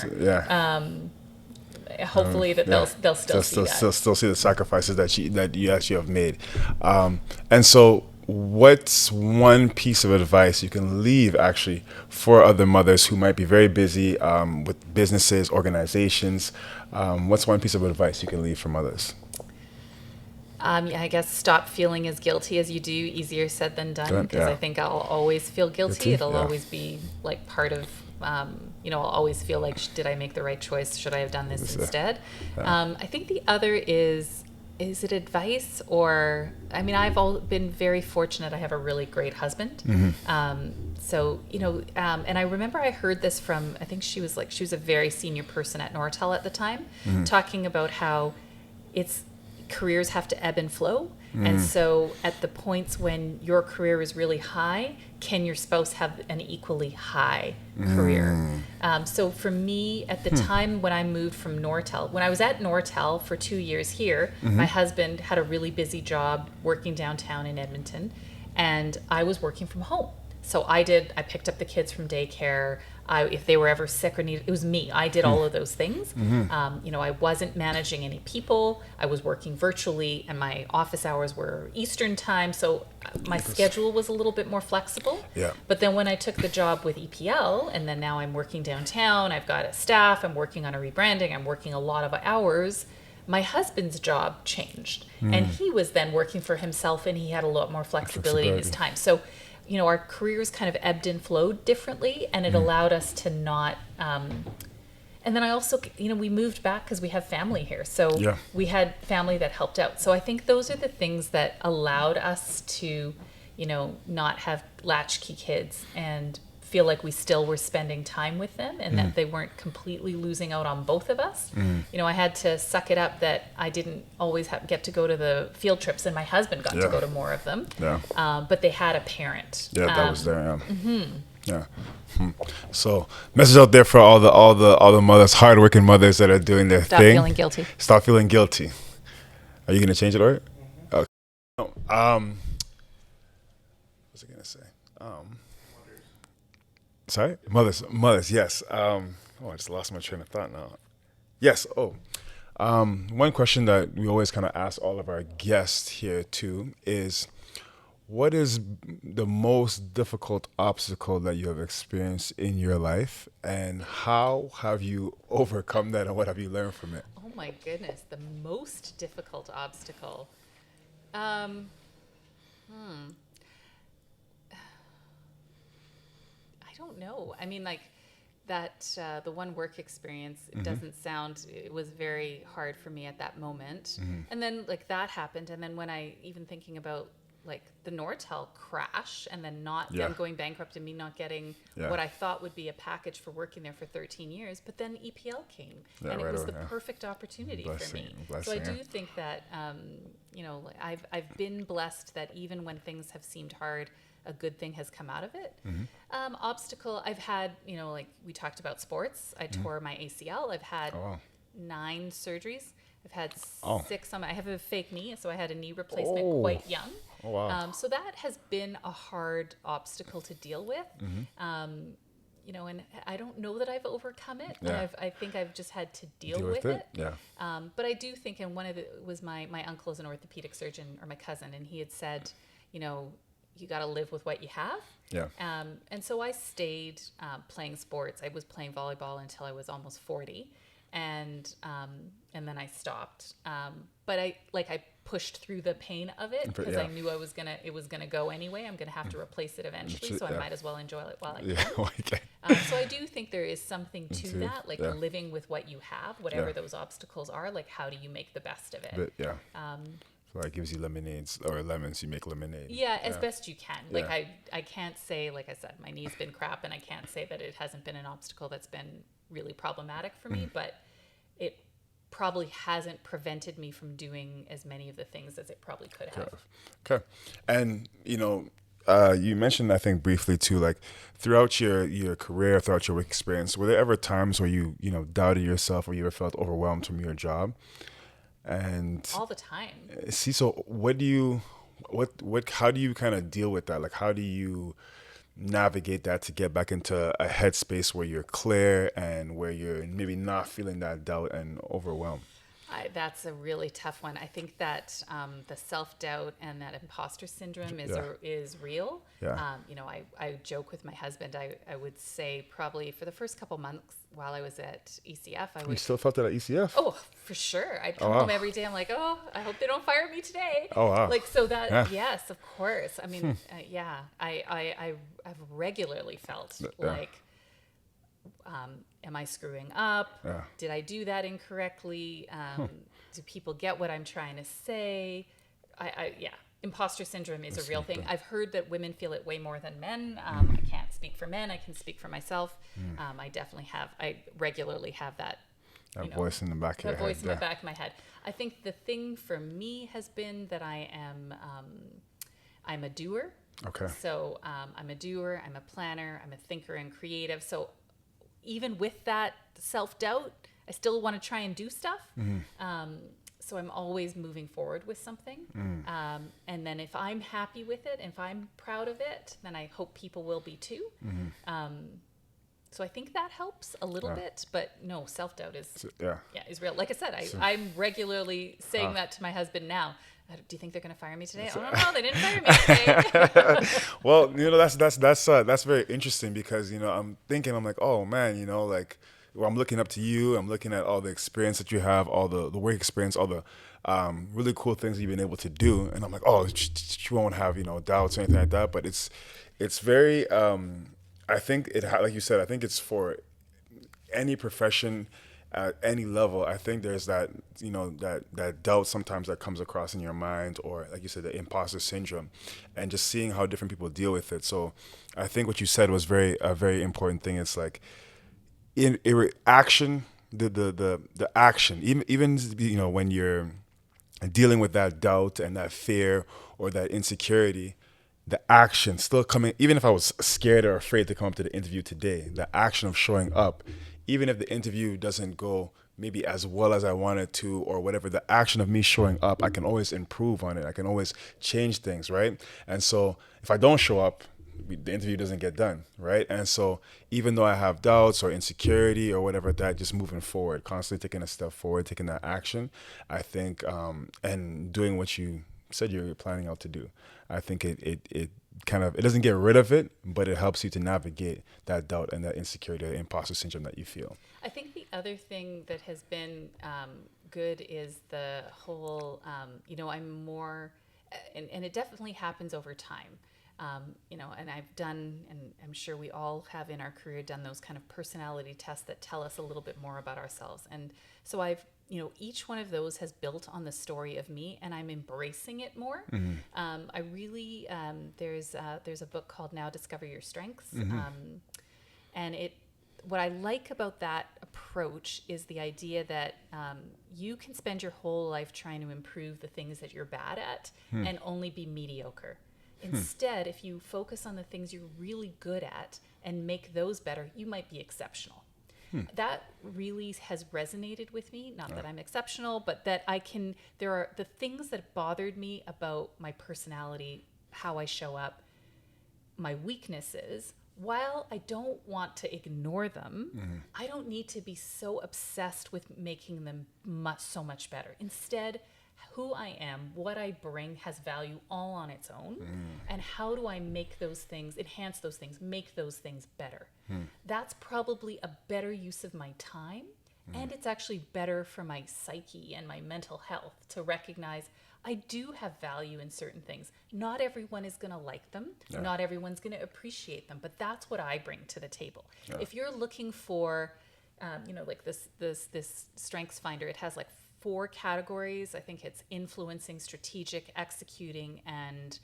Speaker 2: Hopefully that they'll still see that. Still
Speaker 1: see the sacrifices that you actually have made. And so, what's one piece of advice you can leave actually for other mothers who might be very busy with businesses, organizations? What's one piece of advice you can leave for mothers?
Speaker 2: I guess stop feeling as guilty as you do. Easier said than done, because I think I'll always feel guilty. It'll always be like part of, I'll always feel like, did I make the right choice? Should I have done this instead? I think the other is it advice or, I've been very fortunate. I have a really great husband. So, and I remember I heard this from, I think she was a very senior person at Nortel at the time, talking about how careers have to ebb and flow. And so at the points when your career is really high, can your spouse have an equally high career? So for me, at the time when I moved from Nortel, when I was at Nortel for 2 years here, my husband had a really busy job working downtown in Edmonton, and I was working from home. So I picked up the kids from daycare. If they were ever sick or needed, it was me. I did all of those things. I wasn't managing any people. I was working virtually, and my office hours were Eastern time. So my schedule was a little bit more flexible. But then when I took the job with EPL, and then now I'm working downtown, I've got a staff, I'm working on a rebranding, I'm working a lot of hours. My husband's job changed, and he was then working for himself, and he had a lot more flexibility in his time. So our careers kind of ebbed and flowed differently, and it allowed us to not, and then I also, we moved back because we have family here. So we had family that helped out. So I think those are the things that allowed us to, not have latchkey kids and feel like we still were spending time with them, and that they weren't completely losing out on both of us. I had to suck it up that I didn't always get to go to the field trips, and my husband got to go to more of them. But they had a parent.
Speaker 1: That was there. So, message out there for all the mothers, hardworking mothers that are doing their thing.
Speaker 2: Stop feeling guilty.
Speaker 1: Stop feeling guilty. Are you gonna change it, Art? Okay. What was I gonna say? Sorry? Mothers, yes. I just lost my train of thought now. Yes, one question that we always kind of ask all of our guests here too is, what is the most difficult obstacle that you have experienced in your life, and how have you overcome that, and what have you learned from it?
Speaker 2: Oh my goodness, the most difficult obstacle. I don't know. The one work experience, it doesn't sound, it was very hard for me at that moment. And then that happened. And then when even thinking about like the Nortel crash and then not
Speaker 1: Yeah.
Speaker 2: them going bankrupt and me not getting
Speaker 1: Yeah.
Speaker 2: what I thought would be a package for working there for 13 years. But then EPL came
Speaker 1: Yeah,
Speaker 2: and it
Speaker 1: right
Speaker 2: was
Speaker 1: away,
Speaker 2: the
Speaker 1: yeah.
Speaker 2: perfect opportunity for me.
Speaker 1: Blessing,
Speaker 2: So I do
Speaker 1: yeah.
Speaker 2: think that, you know, like, I've been blessed that even when things have seemed hard, a good thing has come out of it. Obstacle, I've had, you know, like we talked about sports. I tore my ACL. I've had
Speaker 1: Oh, wow.
Speaker 2: 9 surgeries. I've had
Speaker 1: Oh.
Speaker 2: 6 I have a fake knee, so I had a knee replacement
Speaker 1: Oh.
Speaker 2: quite young.
Speaker 1: Oh, wow.
Speaker 2: So that has been a hard obstacle to deal with. You know, and I don't know that I've overcome it.
Speaker 1: Yeah.
Speaker 2: I think I've just had to deal
Speaker 1: Deal
Speaker 2: with it.
Speaker 1: Yeah.
Speaker 2: But I do think, and one of it was my uncle is an orthopedic surgeon, or my cousin, and he had said, you know, you got to live with what you have.
Speaker 1: Yeah.
Speaker 2: And so I stayed playing sports. I was playing volleyball until I was almost 40, and then I stopped. But I pushed through the pain of it because I knew it was gonna go anyway. I'm gonna have to replace it eventually, so I might as well enjoy it while I can.
Speaker 1: Yeah. Okay.
Speaker 2: So I do think there is something to that, like living with what you have, whatever those obstacles are. Like, how do you make the best of it?
Speaker 1: But, yeah. So that gives you lemonades or lemons. You make lemonade.
Speaker 2: Yeah, as best you can. Like
Speaker 1: Yeah.
Speaker 2: I can't say, like I said, my knee's been crap, and I can't say that it hasn't been an obstacle that's been really problematic for me, but it probably hasn't prevented me from doing as many of the things as it probably could have.
Speaker 1: Okay. And, you know, you mentioned, I think, briefly too, like throughout your career, throughout your work experience, were there ever times where you doubted yourself, or you ever felt overwhelmed from your job? And
Speaker 2: All the time.
Speaker 1: see, so how do you kind of deal with that? Like, how do you navigate that to get back into a headspace where you're clear and where you're maybe not feeling that doubt and overwhelmed?
Speaker 2: That's a really tough one. I think that the self-doubt and that imposter syndrome is real.
Speaker 1: Yeah.
Speaker 2: You know, I joke with my husband. I would say probably for the first couple months while I was at ECF, I
Speaker 1: You
Speaker 2: would.
Speaker 1: still felt that at ECF?
Speaker 2: Oh, for sure. I'd come
Speaker 1: wow.
Speaker 2: home every day. I'm like, oh, I hope they don't fire me today.
Speaker 1: Oh, wow.
Speaker 2: Like, so that,
Speaker 1: Yeah.
Speaker 2: yes, of course. I mean, I've regularly felt like, am I screwing up?
Speaker 1: Yeah.
Speaker 2: Did I do that incorrectly? Do people get what I'm trying to say? Imposter syndrome is a real thing. I've heard that women feel it way more than men. I can't speak for men. I can speak for myself. I definitely have. I regularly have that.
Speaker 1: Voice in the back of your head.
Speaker 2: That voice in the back of my head. I think the thing for me has been that I'm a doer.
Speaker 1: Okay.
Speaker 2: So I'm a doer. I'm a planner. I'm a thinker and creative. So even with that self-doubt, I still want to try and do stuff. So I'm always moving forward with something. And then if I'm happy with it, and if I'm proud of it, then I hope people will be too. So I think that helps a little bit, but no, self-doubt is real. Like I said, I'm regularly saying that to my husband now. Do you think they're going to fire me today? Oh no, they didn't fire me today.
Speaker 1: Well, that's very interesting because I'm like, oh man, like, well, I'm looking up to you. I'm looking at all the experience that you have, all the work experience, all the really cool things you've been able to do, and I'm like, oh, she won't have doubts or anything like that. But it's very. I think like you said, I think it's for any profession at any level. I think there's that that doubt sometimes that comes across in your mind, or like you said, the imposter syndrome, and just seeing how different people deal with it. So I think what you said was a very important thing. It's like in action, the action, even when you're dealing with that doubt and that fear or that insecurity, the action still coming. Even if I was scared or afraid to come up to the interview today, the action of showing up, even if the interview doesn't go maybe as well as I wanted to or whatever, the action of me showing up, I can always improve on it. I can always change things, right? And so if I don't show up, the interview doesn't get done, right? And so even though I have doubts or insecurity or whatever, that just moving forward, constantly taking a step forward, taking that action, I think, and doing what you said you're planning out to do, I think it kind of, it doesn't get rid of it, but it helps you to navigate that doubt and that insecurity, the imposter syndrome that you feel.
Speaker 2: I think the other thing that has been good is the whole, I'm more, and it definitely happens over time. and I've done, and I'm sure we all have in our career done those kind of personality tests that tell us a little bit more about ourselves. And so each one of those has built on the story of me, and I'm embracing it more. I really, there's a book called Now Discover Your Strengths. And what I like about that approach is the idea that you can spend your whole life trying to improve the things that you're bad at and only be mediocre. Instead, if you focus on the things you're really good at and make those better, you might be exceptional. That really has resonated with me. Not that I'm exceptional, but that there are the things that bothered me about my personality, how I show up, my weaknesses. While I don't want to ignore them, I don't need to be so obsessed with making them so much better. Instead, who I am, what I bring has value all on its own. And how do I make those things, enhance those things, make those things better? That's probably a better use of my time. And it's actually better for my psyche and my mental health to recognize I do have value in certain things. Not everyone is going to like them. Not everyone's going to appreciate them. But that's what I bring to the table. If you're looking for, like this Strengths Finder, it has like 4 categories. I think it's influencing, strategic, executing, and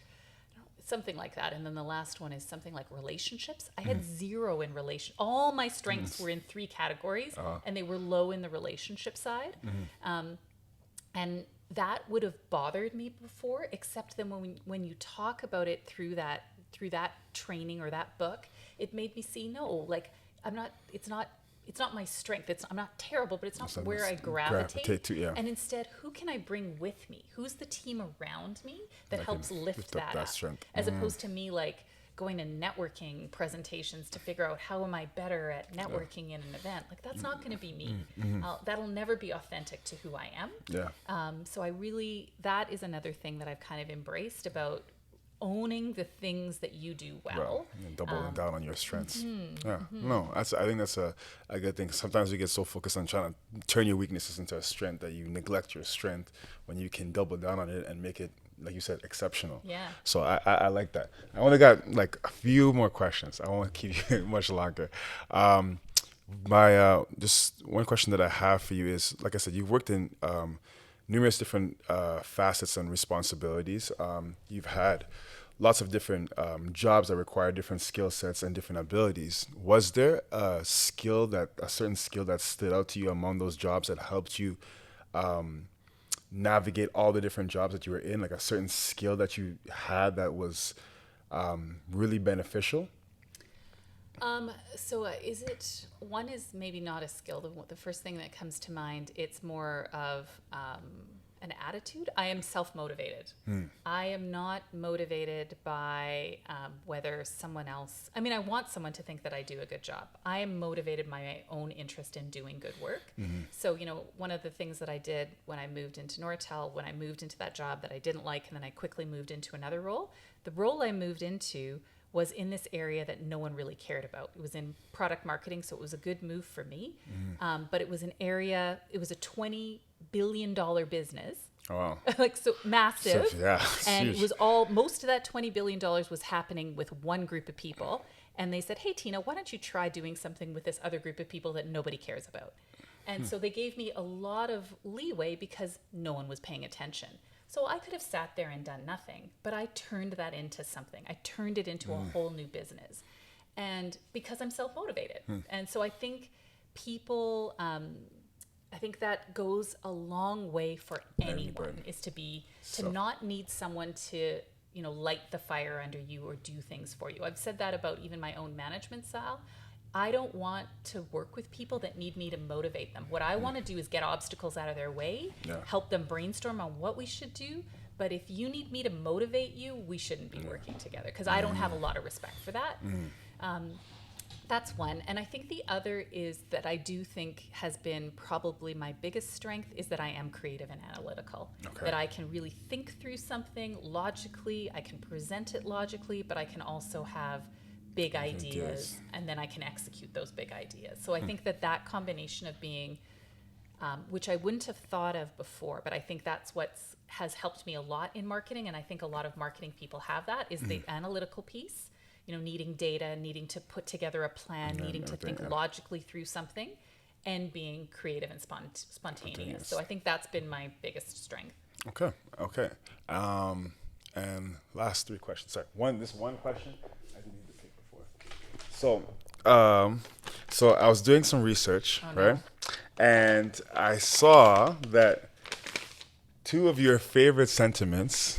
Speaker 2: something like that. And then the last one is something like relationships. I had 0 in relation. All my strengths were in 3 categories, and they were low in the relationship side. And that would have bothered me before, except then when you talk about it through that training or that book, it made me see, no, like it's not my strength. I'm not terrible, but it's not where I gravitate to. Yeah. And instead, who can I bring with me? Who's the team around me that helps lift that up? Strength. As opposed to me like going to networking presentations to figure out how am I better at networking in an event. Like that's not going to be me. That'll never be authentic to who I am. So that is another thing that I've kind of embraced about owning the things that you do well
Speaker 1: and doubling down on your strengths. No, I think that's a good thing. Sometimes we get so focused on trying to turn your weaknesses into a strength that you neglect your strength when you can double down on it and make it, like you said, exceptional. So I like that. I only got like a few more questions. I won't keep you much longer. My just one question that I have for you is, like I said, you've worked in numerous different facets and responsibilities. You've had lots of different jobs that require different skill sets and different abilities. Was there a certain skill that stood out to you among those jobs that helped you navigate all the different jobs that you were in? Like a certain skill that you had that was really beneficial?
Speaker 2: One is maybe not a skill. The first thing that comes to mind, it's more of an attitude. I am self-motivated. I am not motivated by whether someone else, I want someone to think that I do a good job. I am motivated by my own interest in doing good work. So, one of the things that I did when I moved into Nortel, when I moved into that job that I didn't like, and then I quickly moved into another role, the role I moved into was in this area that no one really cared about. It was in product marketing, so it was a good move for me. But it was it was a $20 billion business.
Speaker 1: Oh, wow.
Speaker 2: So massive. And
Speaker 1: huge.
Speaker 2: it was most of that $20 billion was happening with one group of people. And they said, hey, Tina, why don't you try doing something with this other group of people that nobody cares about? And so they gave me a lot of leeway because no one was paying attention. So I could have sat there and done nothing, but I turned that into something. I turned it into a whole new business. And because I'm self-motivated. And so I think people, I think that goes a long way for anyone, is to not need someone to, light the fire under you or do things for you. I've said that about even my own management style. I don't want to work with people that need me to motivate them. What I want to do is get obstacles out of their way, help them brainstorm on what we should do. But if you need me to motivate you, we shouldn't be working together, because I don't have a lot of respect for that. That's one. And I think the other is that I do think has been probably my biggest strength is that I am creative and analytical. That I can really think through something logically, I can present it logically, but I can also have big ideas, and then I can execute those big ideas. So I think that combination of being which I wouldn't have thought of before. But I think that's has helped me a lot in marketing. And I think a lot of marketing people have that, is the analytical piece, needing data, needing to put together a plan, needing to think logically through something, and being creative and spontaneous. So I think that's been my biggest strength.
Speaker 1: Okay. And last three questions. Sorry, this one question. I didn't need the paper for. So I was doing some research, right? And I saw that two of your favorite sentiments,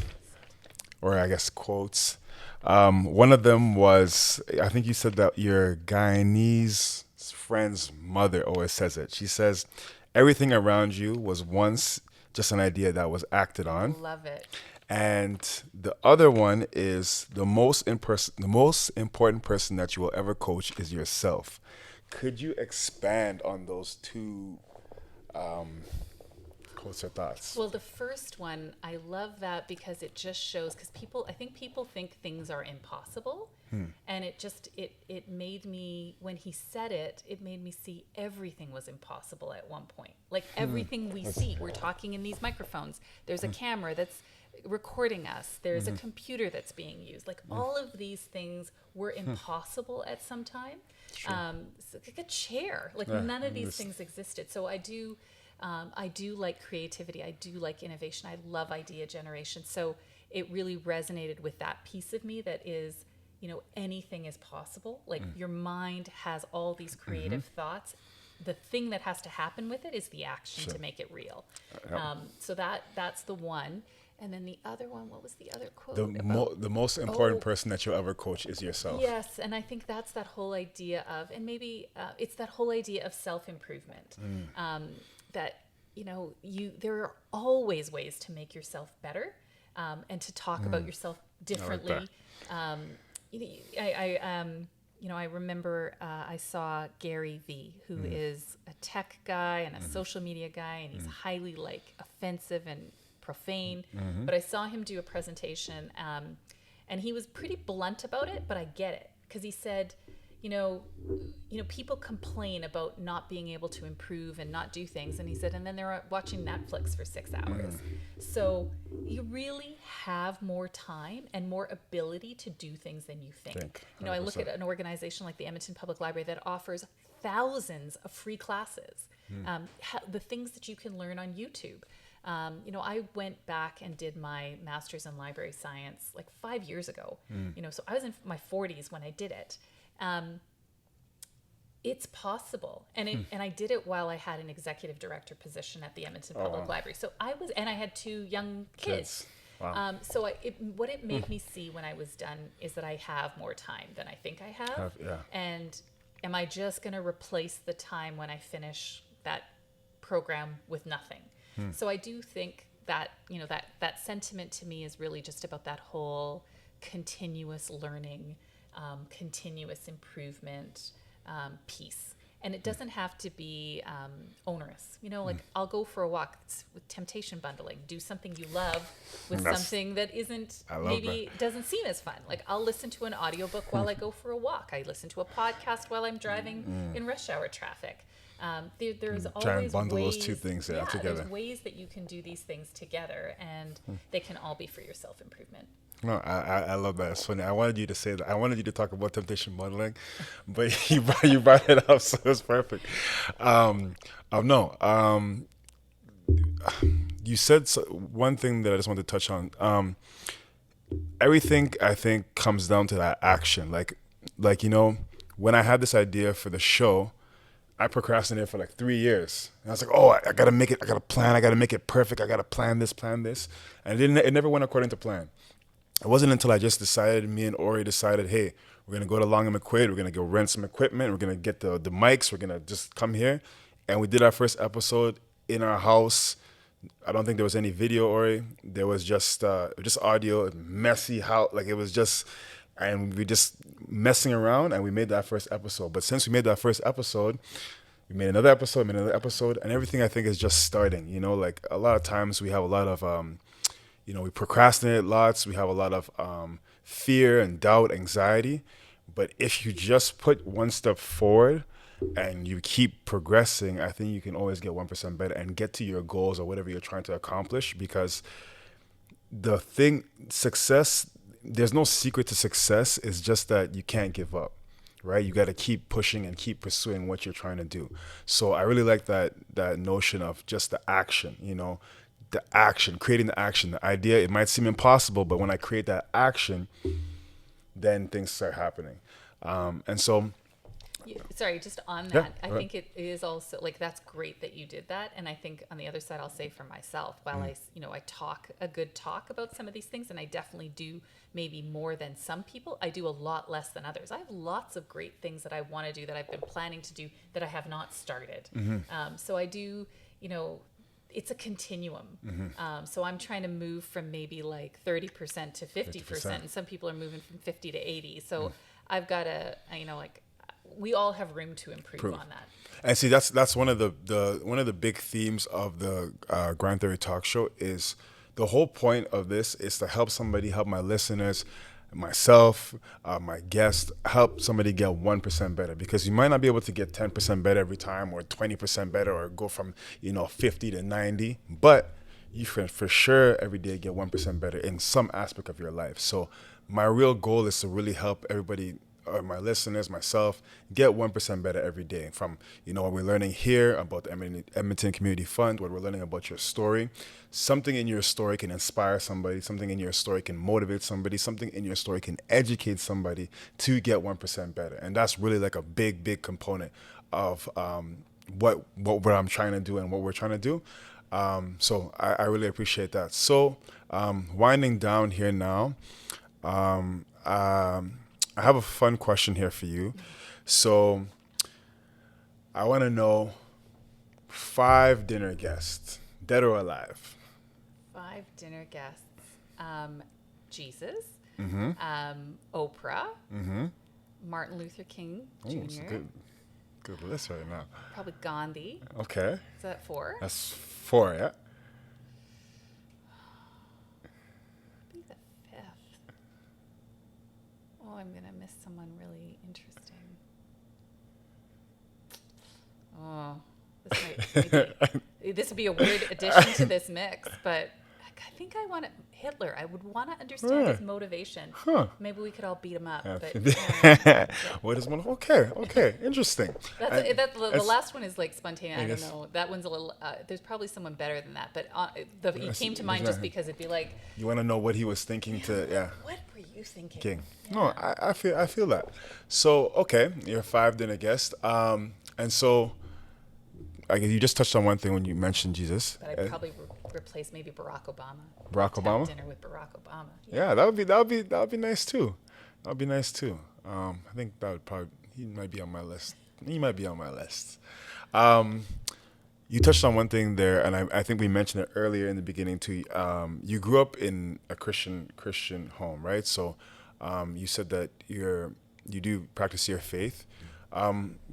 Speaker 1: or I guess quotes, one of them was, I think you said that your Guyanese friend's mother always says it. She says, everything around you was once just an idea that was acted on.
Speaker 2: Love it.
Speaker 1: And the other one is the most important person that you will ever coach is yourself. Could you expand on those two quotes or thoughts?
Speaker 2: Well, the first one, I love that because it just shows, because I think people think things are impossible. And it made me, when he said it, it made me see everything was impossible at one point. Like everything we see, we're talking in these microphones. There's a camera that's recording us. There's a computer that's being used. Like all of these things were impossible at some time. So like a chair, like none of these things existed. So I do like creativity. I do like innovation. I love idea generation. So it really resonated with that piece of me that is, anything is possible. Like your mind has all these creative thoughts. The thing that has to happen with it is the action to make it real. So that's the one. And then the other one, what was the other quote?
Speaker 1: The most important person that you'll ever coach is yourself.
Speaker 2: Yes, and I think that's that whole idea of, and maybe it's that whole idea of self-improvement. That, there are always ways to make yourself better, and to talk about yourself differently. I remember I saw Gary V, who is a tech guy and a social media guy, and he's highly offensive and profane. But I saw him do a presentation, and he was pretty blunt about it, but I get it, because he said, people complain about not being able to improve and not do things, and he said, and then they're watching Netflix for 6 hours. So you really have more time and more ability to do things than you think. I look at an organization like the Edmonton Public Library that offers thousands of free classes, the things that you can learn on YouTube. I went back and did my master's in library science 5 years ago. So I was in my 40s when I did it. It's possible, and I did it while I had an executive director position at the Edmonton Public Library. So I had 2 young kids. Wow. What it made me see when I was done is that I have more time than I think I have. And am I just going to replace the time when I finish that program with nothing? So I do think that, that sentiment to me is really just about that whole continuous learning, continuous improvement piece. And it doesn't have to be onerous. I'll go for a walk with temptation bundling. Do something you love with something that doesn't seem as fun. I'll listen to an audiobook while I go for a walk. I listen to a podcast while I'm driving in rush hour traffic. There's always
Speaker 1: try and bundle
Speaker 2: ways,
Speaker 1: those two things together.
Speaker 2: There's ways that you can do these things together, and they can all be for your self-improvement.
Speaker 1: No, I love that. It's funny. I wanted you to say that. I wanted you to talk about temptation bundling, but you brought it up, so it's perfect. You said one thing that I just wanted to touch on. Everything, I think, comes down to that action. When I had this idea for the show, I procrastinated for 3 years. And I was like, I got to make it. I got to plan. I got to make it perfect. I got to plan this. And it never went according to plan. It wasn't until I just decided, me and Ori decided, hey, we're going to go to Long and McQuaid. We're going to go rent some equipment. We're going to get the mics. We're going to just come here. And we did our first episode in our house. I don't think there was any video, Ori. There was just audio, messy house. It was just... And we just messing around, and we made that first episode. But since we made that first episode, we made another episode, and everything I think is just starting. A lot of times we have a lot of, we procrastinate lots. We have a lot of fear and doubt, anxiety. But if you just put one step forward and you keep progressing, I think you can always get 1% better and get to your goals or whatever you're trying to accomplish. Because success, there's no secret to success. It's just that you can't give up, right? You got to keep pushing and keep pursuing what you're trying to do. So I really like that notion of just the action, the action, creating the action, the idea. It might seem impossible, but when I create that action, then things start happening. And so,
Speaker 2: Sorry, just on
Speaker 1: yeah,
Speaker 2: that, I think it is also like that's great that you did that, and I think on the other side, I'll say for myself, while I talk a good talk about some of these things, and I definitely do maybe more than some people, I do a lot less than others. I have lots of great things that I want to do that I've been planning to do that I have not started. So I do, it's a continuum. So I'm trying to move from maybe like 30% to 50%, and some people are moving from 50 to 80. So I've got to, we all have room to improve on that.
Speaker 1: And see, that's one of the big themes of the Grand Theory Talk Show. Is the whole point of this is to help my listeners, myself, my guests, help somebody get 1% better, because you might not be able to get 10% better every time, or 20% better, or go from 50 to 90, but you can for sure every day get 1% better in some aspect of your life. So my real goal is to really help everybody, my listeners, myself, get 1% better every day. From what we're learning here about the Edmonton Community Fund, what we're learning about your story. Something in your story can inspire somebody. Something in your story can motivate somebody. Something in your story can educate somebody to get 1% better. And that's really like a big component of what I'm trying to do and what we're trying to do. So I really appreciate that. So winding down here now. I have a fun question here for you. So I want to know 5 dinner guests, dead or alive.
Speaker 2: 5 dinner guests. Jesus. Oprah. Martin Luther King Jr.
Speaker 1: It's a good list right now.
Speaker 2: Probably Gandhi.
Speaker 1: Okay.
Speaker 2: Is that 4?
Speaker 1: That's 4, yeah.
Speaker 2: Be the 5th. Oh, I'm going to miss someone really interesting. Oh, this would be a weird addition to this mix, but I think I want Hitler. I would want to understand his motivation. Maybe we could all beat him up. But,
Speaker 1: What is one? Okay, interesting.
Speaker 2: The last one is like spontaneous. I don't know. That one's a little. There's probably someone better than that, but he came to mind just because it'd be like.
Speaker 1: You want to know what he was thinking to? Yeah.
Speaker 2: What were you thinking?
Speaker 1: King. Yeah. No, I feel that. So okay, you're 5 dinner guest. And so, I guess you just touched on one thing when you mentioned Jesus.
Speaker 2: But I'd probably replace maybe Barack Obama.
Speaker 1: Barack Obama.
Speaker 2: Dinner with Barack Obama.
Speaker 1: Yeah, that would be nice too. That would be nice too. I think he might be on my list. You touched on one thing there, and I think we mentioned it earlier in the beginning too. You grew up in a Christian home, right? So, you said that you do practice your faith.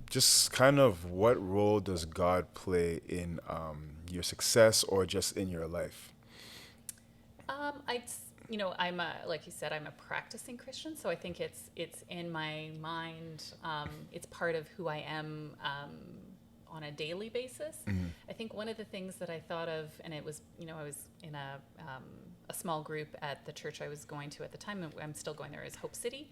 Speaker 1: Just kind of what role does God play in your success or just in your life?
Speaker 2: I'm like you said, I'm a practicing Christian, so I think it's in my mind. It's part of who I am on a daily basis. I think one of the things that I thought of, and it was, I was in a small group at the church I was going to at the time, and I'm still going there, is Hope City.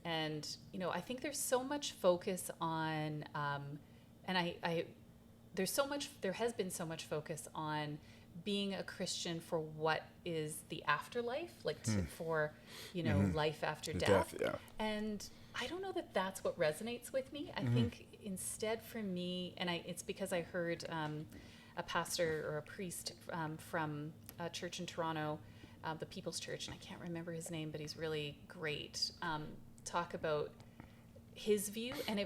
Speaker 2: And, I think there's so much focus on, there has been so much focus on being a Christian for what is the afterlife, like for, life after death. Yeah. And I don't know that that's what resonates with me. I think instead for me, and it's because I heard a pastor or a priest from a church in Toronto, the People's Church, and I can't remember his name, but he's really great, talk about his view, and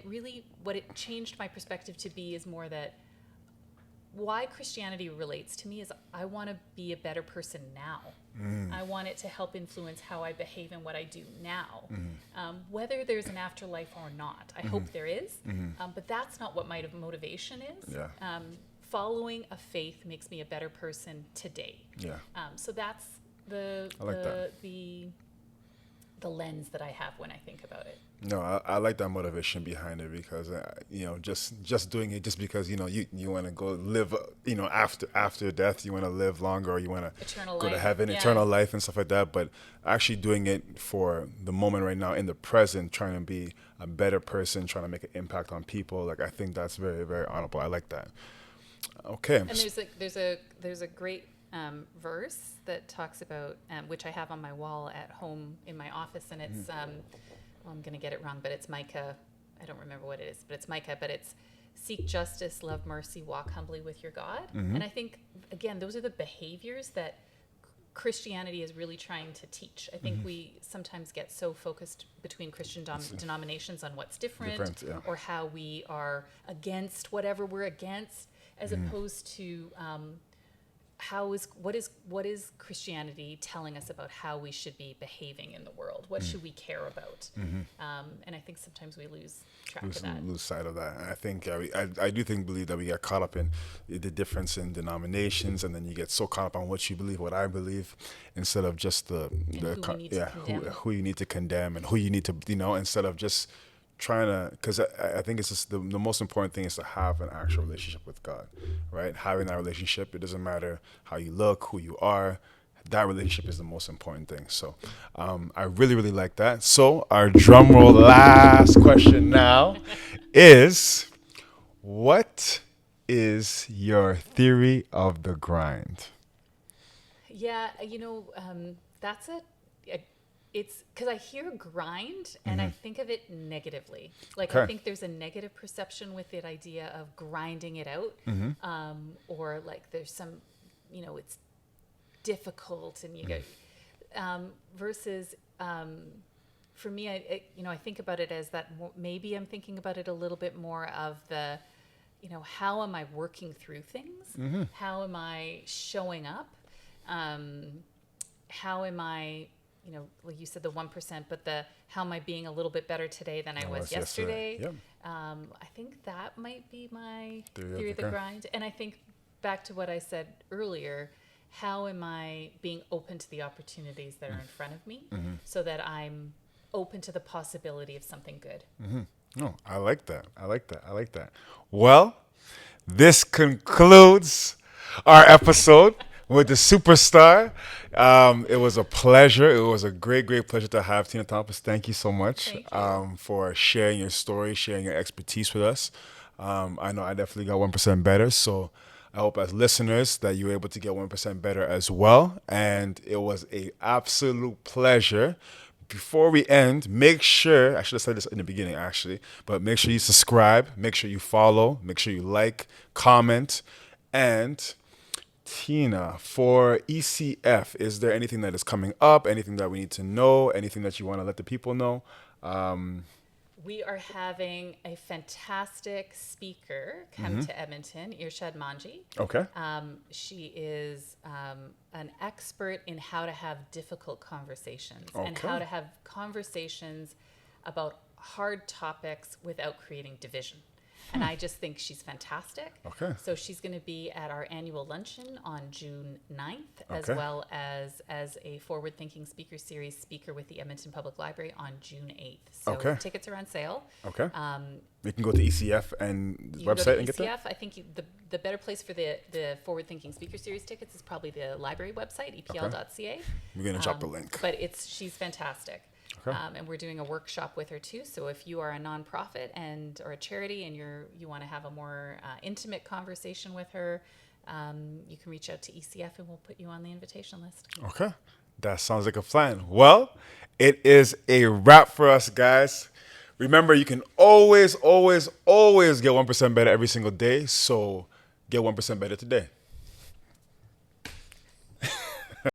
Speaker 2: what it changed my perspective to be is more that why Christianity relates to me is I want to be a better person now. I want it to help influence how I behave and what I do now, whether there's an afterlife or not. I hope there is, but that's not what my motivation is. Yeah. Following a faith makes me a better person today. Yeah. So that's the lens that I have when I think about it.
Speaker 1: No, I like that motivation behind it because just doing it just because you want to go live after death, you want to live longer, or you want to
Speaker 2: Eternal
Speaker 1: go to
Speaker 2: life.
Speaker 1: heaven,
Speaker 2: Yeah.
Speaker 1: eternal life and stuff like that. But actually doing it for the moment right now in the present, trying to be a better person, trying to make an impact on people. Like I think that's very, very honorable. I like that. Okay.
Speaker 2: And there's a great verse that talks about which I have on my wall at home in my office, and it's well, I'm going to get it wrong, but it's Micah. I don't remember what it is, but it's Micah. But it's seek justice, love mercy, walk humbly with your God. And I think again, those are the behaviors that Christianity is really trying to teach. I think we sometimes get so focused between Christian denominations on what's different,
Speaker 1: Yeah.
Speaker 2: or how we are against whatever we're against, as opposed to what is Christianity telling us about how we should be behaving in the world? What should we care about? And I think sometimes we lose track of that.
Speaker 1: Lose sight of that. And I think I do believe that we get caught up in the difference in denominations, and then you get so caught up on what you believe, what I believe, instead of just who you need to condemn and who you need to instead of just trying to, because I think it's just the most important thing is to have an actual relationship with God, right? Having that relationship, it doesn't matter how you look, who you are. That relationship is the most important thing. So I really, really like that. So our drum roll last question now is, what is your theory of the grind?
Speaker 2: Yeah, that's it's because I hear grind and I think of it negatively. Like, I think there's a negative perception with the idea of grinding it out, or like there's some, it's difficult and you get versus for me, I think about it as that maybe I'm thinking about it a little bit more of the, how am I working through things? How am I showing up? How am I, like you said, the 1%, but how am I being a little bit better today than I was yesterday?
Speaker 1: Yep.
Speaker 2: I think that might be my
Speaker 1: Theory
Speaker 2: theory
Speaker 1: of
Speaker 2: of
Speaker 1: the
Speaker 2: the grind. And I think back to what I said earlier, how am I being open to the opportunities that are in front of me so that I'm open to the possibility of something good?
Speaker 1: No, I like that. I like that. I like that. Well, this concludes our episode with the superstar. It was a pleasure. It was a great, great pleasure to have Tina Thomas. Thank you so much
Speaker 2: Thank you.
Speaker 1: for sharing your story, sharing your expertise with us. I know I definitely got 1% better. So I hope as listeners that you were able to get 1% better as well. And it was an absolute pleasure. Before we end, make sure, I should have said this in the beginning actually, but make sure you subscribe, make sure you follow, make sure you like, comment, and Tina, for ECF, is there anything that is coming up, anything that we need to know, anything that you want to let the people know?
Speaker 2: We are having a fantastic speaker come to Edmonton, Irshad Manji.
Speaker 1: Okay.
Speaker 2: She is an expert in how to have difficult conversations and how to have conversations about hard topics without creating division. And I just think she's fantastic.
Speaker 1: Okay.
Speaker 2: So she's going to be at our annual luncheon on June 9th, as
Speaker 1: Okay.
Speaker 2: well as a forward-thinking speaker series speaker with the Edmonton Public Library on June 8th. So
Speaker 1: Okay.
Speaker 2: tickets are on sale.
Speaker 1: Okay. We can go to ECF and the
Speaker 2: You can
Speaker 1: website
Speaker 2: go to
Speaker 1: and get that?
Speaker 2: ECF. I think the better place for the forward-thinking speaker series tickets is probably the library website, epl.ca.
Speaker 1: We're going to drop the link.
Speaker 2: But she's fantastic.
Speaker 1: Okay.
Speaker 2: And we're doing a workshop with her too. So if you are a nonprofit or a charity and you want to have a more intimate conversation with her, you can reach out to ECF and we'll put you on the invitation list.
Speaker 1: Okay. That sounds like a plan. Well, it is a wrap for us, guys. Remember, you can always, always, always get 1% better every single day. So get 1% better today.